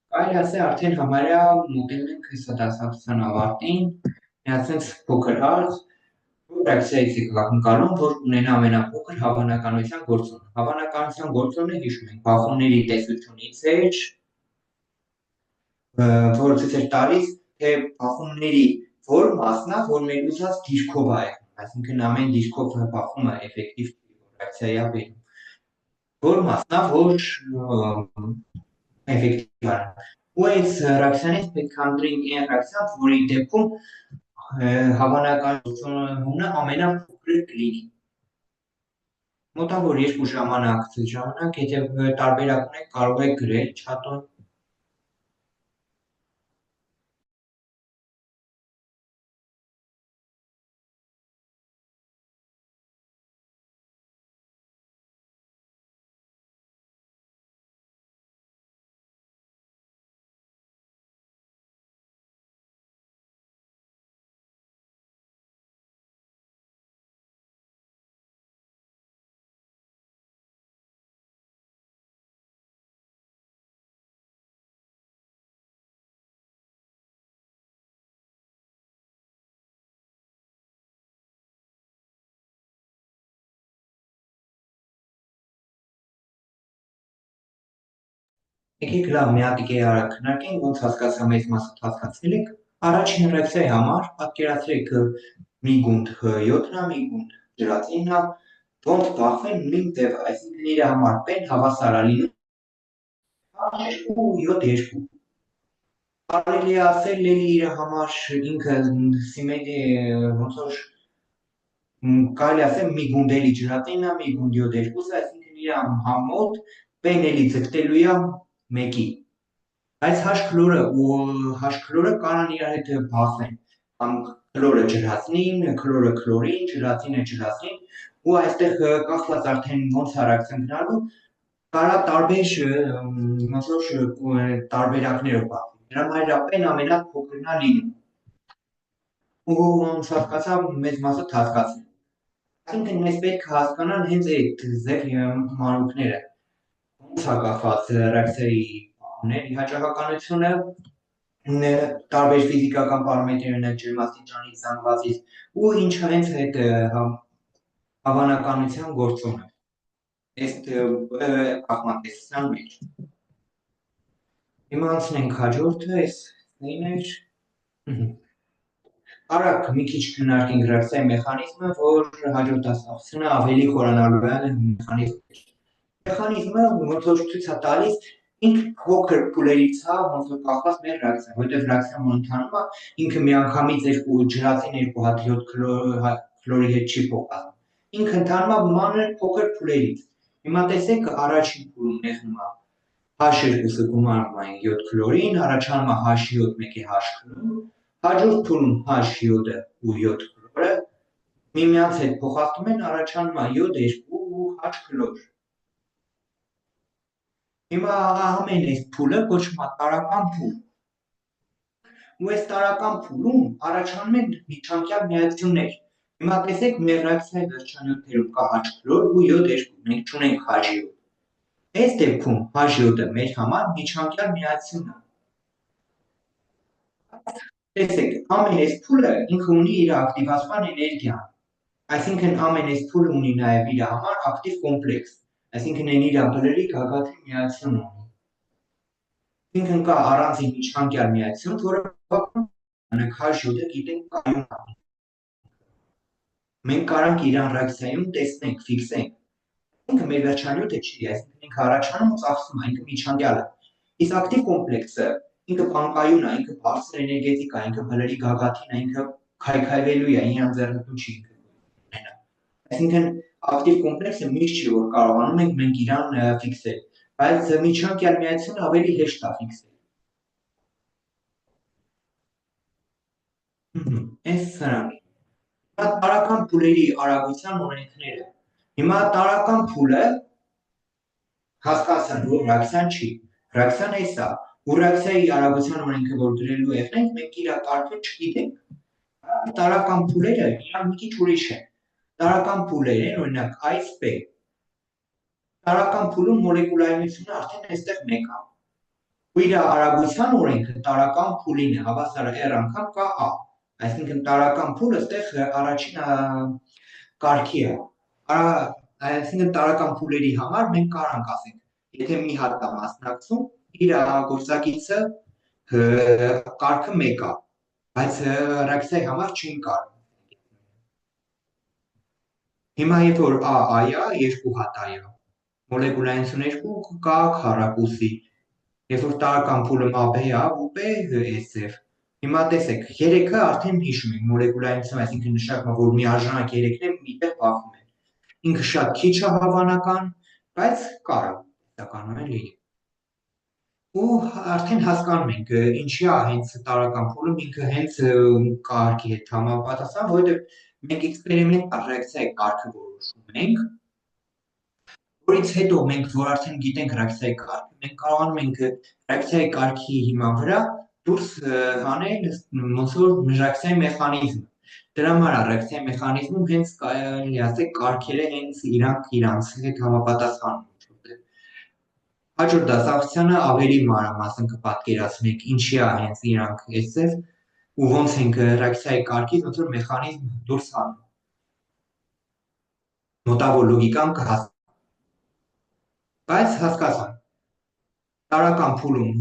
Կարելի ասել արդեն համարյա մոտենում ենք հեսա դասակցության ավարտին, միացենց փոքր հարց, ռեակցիայի ցիկլակնկալում, որ ունենա ամենափոքր հավանականության գործոնը։ Հավանականության գործոնը հիշում ենք բախումների տեսությունից էր, որը ցույց էր տալիս, թե բախումների որ մասն է, որ մեր ուզած դիրքով է եղնում, այսինքն ամեն դիրքով բախումը էֆեկտիվ ռեակցիայի է բերում։ Որ մասն է, որ էֆեկտիվ է։ Ու այս ռեակցիաներից պետք է ընտրենք այն ռեակցիան, որի դեպքում հավանականությունը ամենափոքրը կլինի։ Մոտավոր 2 ժամանակ, եթե տարբերակ ունեք, կարող եք գրել չաթում։ Եկեք լավ մի հատ արագ քննարկենք, ոնց հասկացա մեծ մասը հասկացել եք։ Առաջին ռեակցիայի համար պատկերացրեք մի գունդ H7-ն է, մի գունդ ջրածինն է, ոնց բախվեն նույն ձևը, այսինքն իր համար P-ն հավասար է լինում H2O2։ Կարելի է ասել իր համար ինքը ոնց որ կարելի ասել մի գունդ էլի ջրածինն է, մի գունդ յոդ 2-ը, այսինքն իր համոտ P-ն էլի ձգտելու է 1-ի, բայց H-քլորը ու H-քլորը կարան իրար հետ բախվեն, կամ քլորը ջրածին, քլորը քլորին, ջրածինը ջրածին, ու այստեղ կախված արդեն ոնց է ռեակցիան գնալու, կարա տարբեր ոնց որ տարբերակներով բախվի, դրա համար P-ն ամենափոքրն է լինում, ու ոնց հասկացա մեծ մասը հասկացել։ Այսինքն մեզ պետք է հասկանալ հենց այդ ձև մանրուքները, ոնց է կախված ռեակցիայի բախումների հաճախականությունը, տարբեր ֆիզիկական պարամետրեր, օրինակ ջերմաստիճանից, զանգվածից, ու ինչ հենց այդ հավանականության գործոնը այս կախմատեսության մեջ։ Հիմա անցնենք հաջորդը, այս էր։ Արագ մի քիչ քննարկենք ռեակցիայի մեխանիզմը, որ հաջորդ դասակցությունը ավելի խորանալու է մեխանիզմը։ Մեխանիզմը ոնց որ ցույց է տալիս, ինքը փոքր փուլերից է ոնց որ կախված մեր ռեակցիա, որտեղ ռեակցիան ընթանում է, ինքը միանգամից ջրածին 2 հատ 7 քլորի հետ չի փոխվում։ Ինքը ընթանում է մանր փոքր փուլերից։ Հիմա տեսեք առաջին փուլում եղնում է H2-ը գումարվում է 7 քլորին, առաջանում է H7 1-ի H քլոր, հաջորդ փուլում H7-ը ու 7 քլորը միմյանց հետ փոխադրում են, առաջանում է յոդ 2 ու H քլոր։ Հիմա ամեն այս փուլը կոչվում է տարական փուլ։ Ու այս տարական փուլում առաջանում են միջանկյալ միացություններ։ Հիմա տեսեք մեր ռեակցիայի վերջանյութերում կա H+, ու J2, մենք չունենք H7։ Այս դեպքում H7-ը մեր համար միջանկյալ միացություն է։ Տեսեք, ամեն այս փուլը ինքը ունի իր ակտիվացման էներգիան։ Այսինքն ամեն այս փուլը ունի նաև իր համար ակտիվ կոմպլեքս, այսինքն այն իր բլրի գագաթի միացություն ունի։ Այսինքն կա առանձին միջանկյալ միացություն, որը H7-ը գիտենք կայուն է։ Մենք կարանք իրան ռեակցիայում տեսնենք, ֆիքսենք։ Ինքը մեր վերջանյութը չի, այսինքն ինքը առաջանում ու ծախսում է, ինքը միջանկյալ է։ Իսկ ակտիվ կոմպլեքսը ինքը բանկայուն է, ինքը բարձր էներգետիկ է, ինքը բլրի գագաթին է, ինքը քայքայվելու է, իրան ձեռնտու չի ինքը։ Այսինքն ակտիվ կոմպլեքսը միշտ չի, որ կարողանում ենք մենք իրան ֆիքսել, բայց միջանկյալ միացությունը ավելի հեշտ է ֆիքսել։ Այս սրանք։ Հիմա տարական փուլերի արագության օրենքները։ Հիմա տարական փուլը հասկացան, որ ռեակցիան չի։ Ռեակցիան էս է, ու ռեակցիայի արագության օրենքը որ գրելու եղնենք, մենք իր կարգը չգիտենք։ Տարական փուլերը իրանք մի քիչ ուրիշ են։ Տարական փուլեր են, օրինակ ASP։ Տարական փուլում մոլեկուլայնությունը արդեն այստեղ 1 է։ Ու իր արագության օրենքը տարական փուլին է, հավասար է R անգամ կա A։ Այսինքն տարական փուլը այստեղ առաջին կարգի է։ Այսինքն տարական փուլերի համար մենք կարանք ասենք, եթե մի հատ է մասնակցում, իր գործակիցը կարգը 1 է, բայց ռեակցիայի համար չեն կարող։ Հիմա երբ որ A-I է, 2 հատ A է, մոլեկուլայնություն 2 կա քառակուսի, երբ որ տարական փուլը AB է, UP SF։ Հիմա տեսեք, 3-ը արդեն հիշում ենք, մոլեկուլայնություն, այսինքն նշանակում է, որ միաժամանակ 3-ն է միտեղ բախվում են։ Ինքը շատ քիչ է հավանական, բայց կարող տեսականում է լինի։ Ու արդեն հասկանում ենք, ինչի է հենց տարական փուլում ինքը հենց կարգի հետ համապատասխան, որովհետև մենք էքսպերիմենտալ ռեակցիայի կարգը որոշում ենք, որից հետո մենք որ արդեն գիտենք ռեակցիայի կարգը, մենք կարողանում ենք ռեակցիայի կարգի հիման վրա դուրս հանել ոնց որ ռեակցիայի մեխանիզմը։ Դրա համար է ռեակցիայի մեխանիզմում հենց կարելի ասել կարգերը հենց իրանց հետ համապատասխանում են։ Հաջորդ դասակցությանը ավելի մանրամասն կպատկերացնենք ինչի է հենց իրանք SF ու ոնց ենք ռեակցիայի կարգից ոնց որ մեխանիզմ դուրս հանում։ Մոտավոր լոգիկան կհասկանանք։ Բայց հասկացանք, տարական փուլում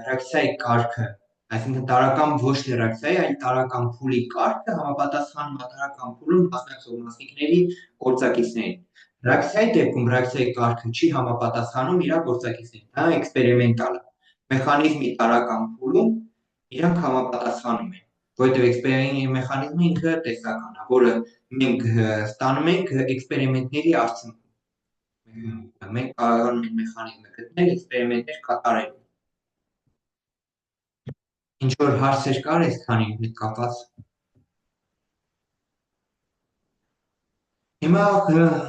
ռեակցիայի կարգը, այսինքն տարական ոչ թե ռեակցիայի, այլ տարական փուլի կարգը համապատասխանում է տարական փուլում մասնակցող մասնիկների գործակիցներին։ Ռեակցիայի դեպքում ռեակցիայի կարգը չի համապատասխանում իր գործակիցներին, դա էքսպերիմենտալ է։ Մեխանիզմի տարական փուլում իրանք համապատասխանում են, որովհետև էքսպերիմենտի մեխանիզմը ինքը տեսական է, որը մենք ստանում ենք էքսպերիմենտների արդյունքում։ Մենք կարողանում ենք մեխանիզմը գտնել էքսպերիմենտներ կատարելու։ Ինչ որ հարցեր կար այսքանի հետ կապված։ Հիմա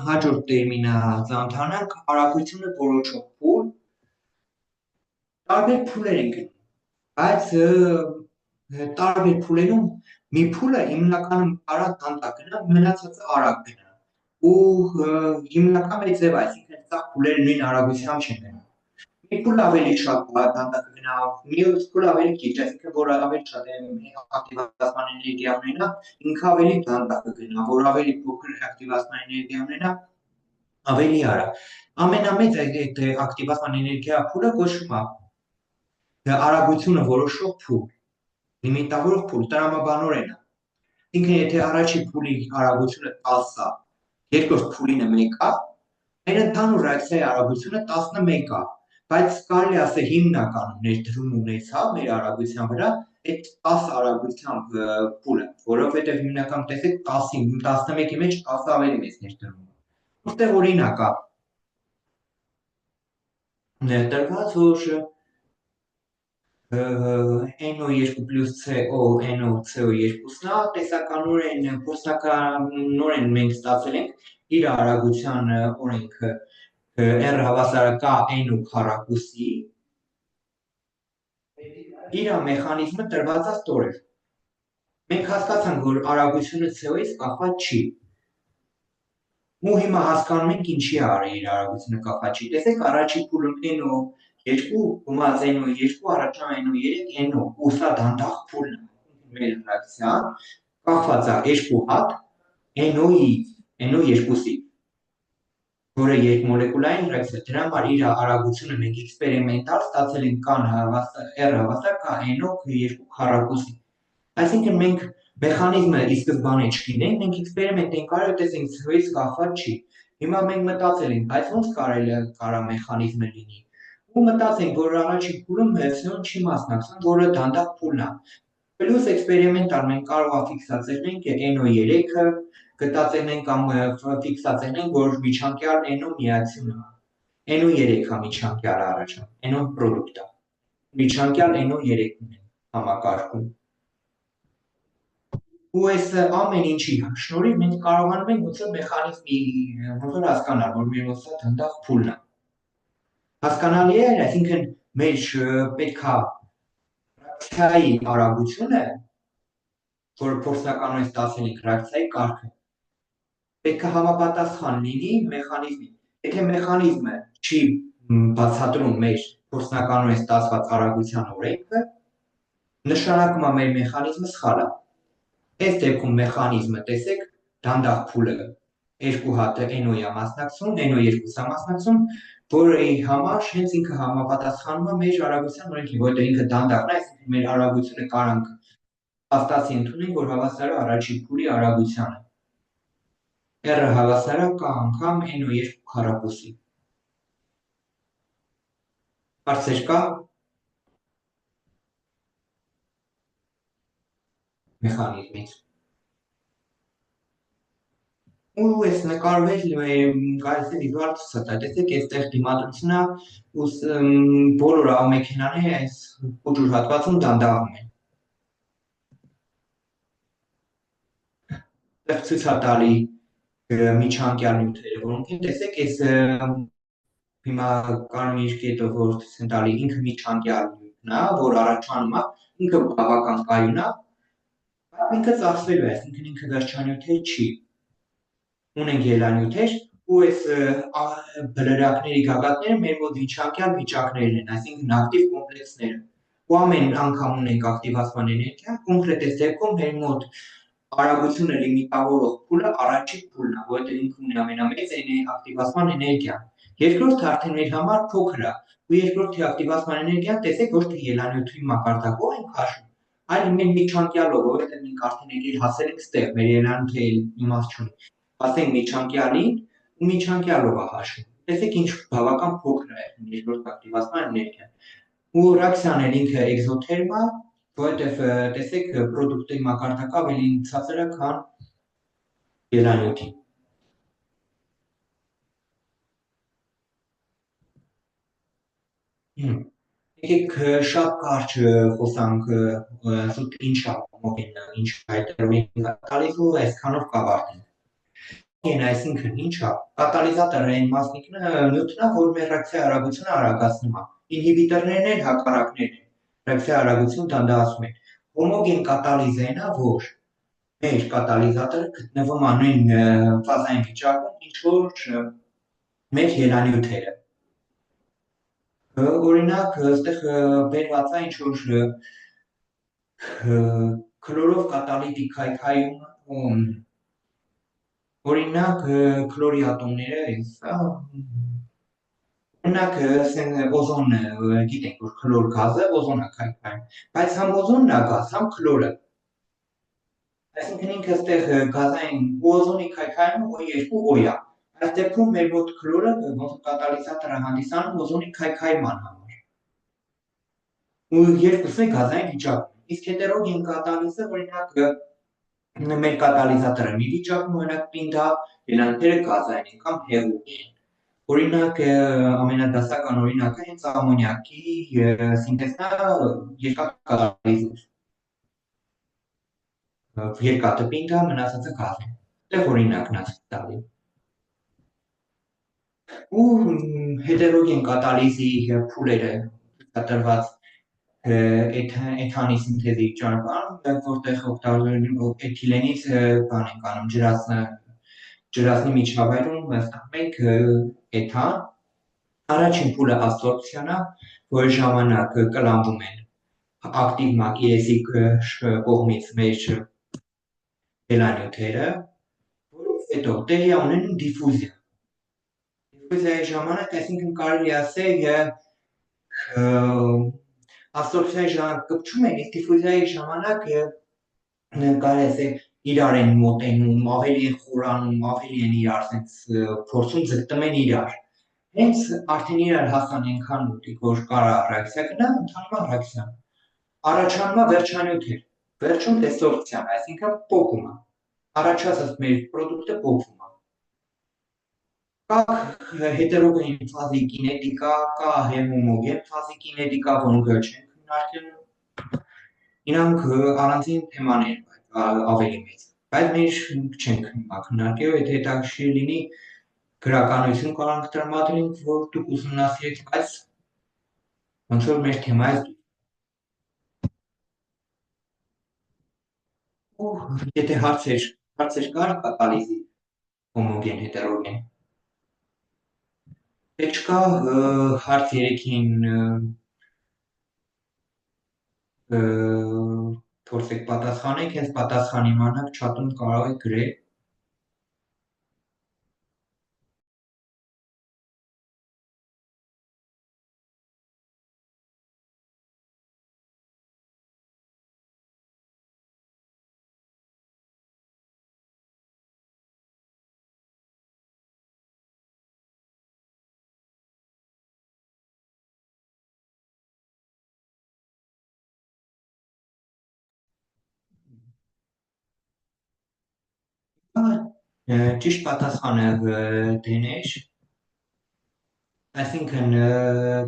հաջորդ տերմինը ծանոթանանք, արագությունը որոշող փուլ։ Տարբեր փուլեր են գնում, բայց տարբեր փուլերում մի փուլը հիմնականում արագ դանդաղ գնա, մնացածը արագ գնա։ Ու հիմնական մեծ ձև, այսինքն սա փուլերը նույն արագությամբ չեն գնում։ Մի փուլ ավելի շատ դանդաղ գնա, մյուս փուլ ավելի քիչ, այսինքն որ ավելի շատ ակտիվացման էներգիա ունենա, ինքը ավելի դանդաղ կգնա, որ ավելի փոքր ակտիվացման էներգիա ունենա, ավելի արագ։ Ամենամեծ այդ ակտիվացման էներգիա փուլը կոչվում է արագությունը որոշող փուլ, լիմիտավորող փուլ, տրամաբանորեն է։ Ինքը եթե առաջի փուլի արագությունը 10 է, երկրորդ փուլինը 1 է, մեր ընդհանուր ռեակցիայի արագությունը 11 է, բայց կարելի ասել հիմնականում ներդրում ունեցավ մեր արագության վրա այդ 10 արագությամբ փուլը, որովհետև հիմնականում տեսեք 10-ի, 11-ի մեջ 10 ավելի մեծ ներդրում է։ Որտեղ օրինակ է տրված, որ NO2 + CO, NO, CO2-ն է, տեսականորեն, փորձնականորեն մենք ստացել ենք իր արագության օրենքը, R հավասարակա n ու քառակուսի, իր մեխանիզմը տրված է ստորև։ Մենք հասկացանք, որ արագությունը CO-ից կախված չի։ Ու հիմա հասկանում ենք ինչի է իր արագությունը կախված չի։ Տեսեք, առաջի փուլում NO 2 գումարած NO 2 առաջա NO 3 NO, ու սա դանդաղ փուլն է։ Մեր ռեակցիան կախված է երկու հատ NO-ից, NO 2-ի, որը երկմոլեկուլային ռեակցիա։ Դրա համար իր արագությունը մենք էքսպերիմենտալ ստացել ենք կան R հավասար կա NO 2 քառակուսի։ Այսինքն մենք մեխանիզմը ի սկզբանե չգիտենք, մենք էքսպերիմենտ ենք արել, տեսենք CO-ից կախված չի։ Հիմա մենք մտածել ենք, բայց ո՞նց կարա մեխանիզմը լինի։ Ու մտածենք, որ առաջին փուլում CO-ն չի մասնակցում, որը դանդաղ փուլն է։ Պլյուս էքսպերիմենտալ մենք կարող է ֆիքսացնենք NO3-ը, գտածենք կամ ֆիքսացնենք, որ միջանկյալ NO միացյուն է։ NO3-ը միջանկյալ առաջ, NO պրոդուկտը։ Միջանկյալ NO3-ն է համակարգում։ Ու այս ամեն ինչի շնորհիվ մենք կարողանում ենք ոնց որ մեխանիզմի ոնց որ հասկանալ, որ մեր ոնց է դանդաղ փուլն է։ Հասկանալի է, այսինքն մեր պետքա ռեակցիայի արագությունը, որը փորձնականորեն ստացել ենք ռեակցիայի կարգը, պետքա համապատասխան լինի մեխանիզմին։ Եթե մեխանիզմը չի բացատրում մեր փորձնականորեն ստացված արագության օրենքը, նշանակում է մեր մեխանիզմը սխալ է։ Այս դեպքում մեխանիզմը, տեսեք, դանդաղ փուլը երկու հատը NO-ի է մասնակցում, NO2-ը մասնակցում, որի համար հենց ինքը համապատասխանում է մեր արագության օրենքին, որովհետև ինքը դանդաղն է, այսինքն մեր արագությունը կարանք փաստացի ընդունենք, որ հավասար է առաջին փուլի արագությանը։ R-ը հավասար է կա անգամ NO2 քառակուսի։ Հարցեր կա մեխանիզմից։ Ու այս նկարվել գալիս է վիզուալ ցույց տա, տեսեք, այստեղ դիմադրությունը ու բոլոր ավտոմեքենաները այս ուժուր հատվածում դանդաղում են։ Այստեղ ցույց է տալի միջանկյալ նյութերը, որոնք են, տեսեք, այս հիմա կարմիր կետով որ ցույց են տալի ինքը միջանկյալ նյութն է, որ առաջանում է, ինքը բավական կայուն է, բայց ինքը ծախսվելու է, այսինքն ինքը վերջանյութեր չի։ Ունենք ելանյութեր ու այս բլրակների գագաթները մեր մոտ միջանկյալ վիճակներն են, այսինքն ակտիվ կոմպլեքսները։ Ու ամեն անգամ ունենք ակտիվացման էներգիա, կոնկրետ այս դեպքում մեր մոտ արագությունը լիմիտավորող փուլը առաջին փուլն է, որովհետև ինքը ունի ամենամեծ ակտիվացման էներգիան։ Երկրորդը արդեն մեր համար փոքր է, ու երկրորդի ակտիվացման էներգիան տեսեք ոչ թե ելանյութի մակարդակով ենք հաշվում, այլ մեր միջանկյալով, որովհետև մենք արդեն եկել հասել ենք ստեղ, մեր ելանյութը իմաստ չունի։ Ասենք միջանկյալին ու միջանկյալով է հաշվում։ Տեսեք ինչ բավական փոքր է երկրորդ ակտիվացման էներգիան։ Ու ռեակցիան էլ ինքը էկզոթերմ է, որովհետև տեսեք պրոդուկտի մակարդակը ավելի ցածր է, քան ելանյութի։ Եկեք շատ կարճ խոսանք զուտ ինչ է հոմոգենը, ինչ հայտարարում է տալիս ու այսքանով կավարտենք։ Հոմոգենը այսինքն ինչ է, կատալիզատորը այն մասնիկն է, նյութն է, որ մեր ռեակցիայի արագությունը արագացնում է։ Ինհիբիտորներն են հակառակներն են, ռեակցիայի արագություն դանդաղացնում են։ Հոմոգեն կատալիզային է, որ մեր կատալիզատորը գտնվում է նույն ֆազային վիճակում, ինչ որ մեր ելանյութերը։ Օրինակ, այստեղ բերված է ինչ որ քլորով կատալիտիկ քայքայում, օրինակ քլորի ատոմները, օրինակ օզոնը, գիտենք, որ քլոր գազը օզոն է քայքայում, բայց համ օզոնն է գազ, համ քլորը։ Այսինքն ինքը այստեղ գազային օզոնի քայքայումը O2 O է։ Այս դեպքում մեր մոտ քլորը ոնց կատալիզատոր է հանդիսանում օզոնի քայքայման համար։ Ու երկուսը գազային վիճակում։ Իսկ հետերոգեն կատալիզը, օրինակ մեր կատալիզատորը մի վիճակում, օրինակ պինդ է, ելանյութերը գազային են կամ հեղուկ են։ Օրինակ ամենադասական օրինակը հենց ամոնիակի սինթեզն է երկաթկատալիզով։ Երկաթը պինդ է, մնացածը գազ է։ Այդտեղ օրինակն է տալի։ ու հետերոգեն կատալիզի փուլերը կատարված էթանի սինթեզի ճանապարհ, որտեղ օգտագործում էթիլենից բան ենք անում ջրածնի միջավայրում ստանում ենք էթան, առաջին փուլը աբսորբցիան է, որի ժամանակ կլանվում են ակտիվ մակերեսի կողմից մեր ելանյութերը, որից հետո տեղի է ունենում դիֆուզիա։ Դիֆուզիայի ժամանակ, այսինքն կարելի է ասել, աբսորբցիայի ժամանակ կպչում են, իսկ դիֆուզիայի ժամանակ կարելի է ասել իրար են մոտենում, ավելի են խորանում, ավելի են իրար փորձում ձգտում են իրար։ Հենց արդեն իրար հասան այնքան մոտիկ, որ կարա ռեակցիա գնա, ընթանում է ռեակցիան։ Առաջանում է վերջանյութեր, վերջում դեսորբցիան, այսինքն պոկումը։ Առաջացած մեր պրոդուկտը պոկվում է։ Կա հետերոգեն ֆազի կինետիկա, կա հոմոգեն ֆազի կինետիկա, որոնք չեն քննարկել։ Իրանք առանձին թեմաներ են ավելի մեծ, բայց մենք չենք քննարկել, եթե հետաքրքիր լինի գրականություն կարող ենք տրամադրենք, որ դուք ուսումնասիրեք, բայց ոնց որ մեր թեմայից ու եթե հարցեր կար կատալիզի հոմոգեն հետերոգեն։ Դե չկա հարց 3-ին փորձեք պատասխանեք, հենց պատասխան իմանաք չաթում կարող եք գրել։ Ճիշտ պատասխանը դներ, այսինքն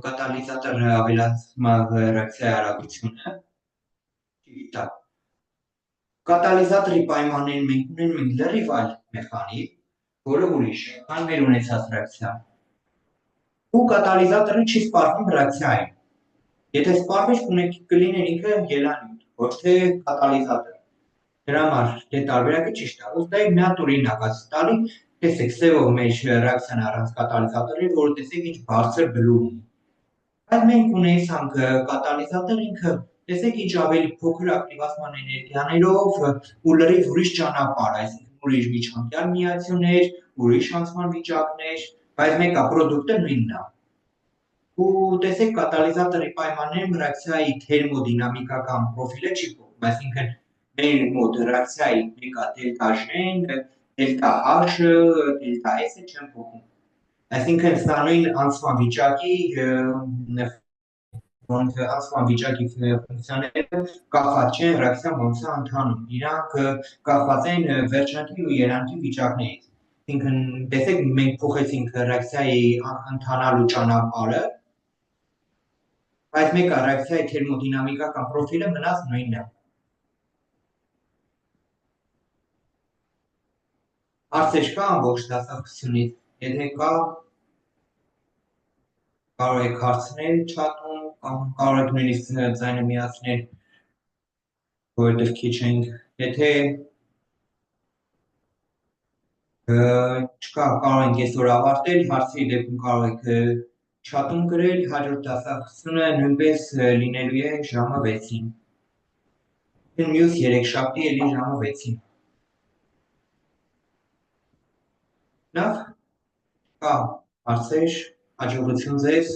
կատալիզատորը ավելացում է ռեակցիայի արագությունը, ճիշտ է։ Կատալիզատորի պայմաններում մենք ունենում ենք լրիվ այլ մեխանիզմ, որը ուրիշ է, քան մեր ունեցած ռեակցիան։ Ու կատալիզատորը չի սպառվում ռեակցիային։ Եթե սպառվեր, կլիներ ինքը ելանյութ, ոչ թե կատալիզատոր։ Դրա համար դե տարբերակը ճիշտ է, ուստի մի հատ օրինակ ասի տալի, տեսեք, սևով մեր ռեակցիան առանց կատալիզատորի, որ տեսեք ինչ բարձր բլուր ունի։ Բայց մենք ունեցանք կատալիզատոր ինքը, տեսեք ինչ ավելի փոքր ակտիվացման էներգիաներով ու լրիվ ուրիշ ճանապարհ, այսինքն ուրիշ միջանկյալ միացյուններ, ուրիշ անցման վիճակներ, բայց մեկը պրոդուկտը նույնն է։ Ու տեսեք կատալիզատորի պայմաններում ռեակցիայի թերմոդինամիկական պրոֆիլը չի փոխվում, այսինքն մեր մոտ ռեակցիայի մեկը դելտա G-ն, դելտա H-ը, դելտա S-ը չեն փոխվում։ Այսինքն սա նույն անցման վիճակի ֆունկցիաները կախված չեն ռեակցիան ոնց է ընթանում, իրանք կախված են վերջնական ու ելանքի վիճակներից։ Այսինքն տեսեք մենք փոխեցինք ռեակցիայի ընթանալու ճանապարհը, բայց մեկը ռեակցիայի թերմոդինամիկական պրոֆիլը մնաց նույնն է։ Հարցեր կա ամբողջ դասակցությունից, եթե կա, կարող եք հարցնել չաթում, կամ կարող եք նույնիսկ ձայնը միացնել, որովհետև քիչ ենք, եթե չկա, կարող ենք այսօր ավարտել, հարցերի դեպքում կարող եք չաթում գրել, հաջորդ դասակցությունը նույնպես լինելու է ժամը 6-ին։ Մյուս երեքշաբթի էլի ժամը 6-ին։ Լավ, կա հարցեր, հաջողություն ձեզ։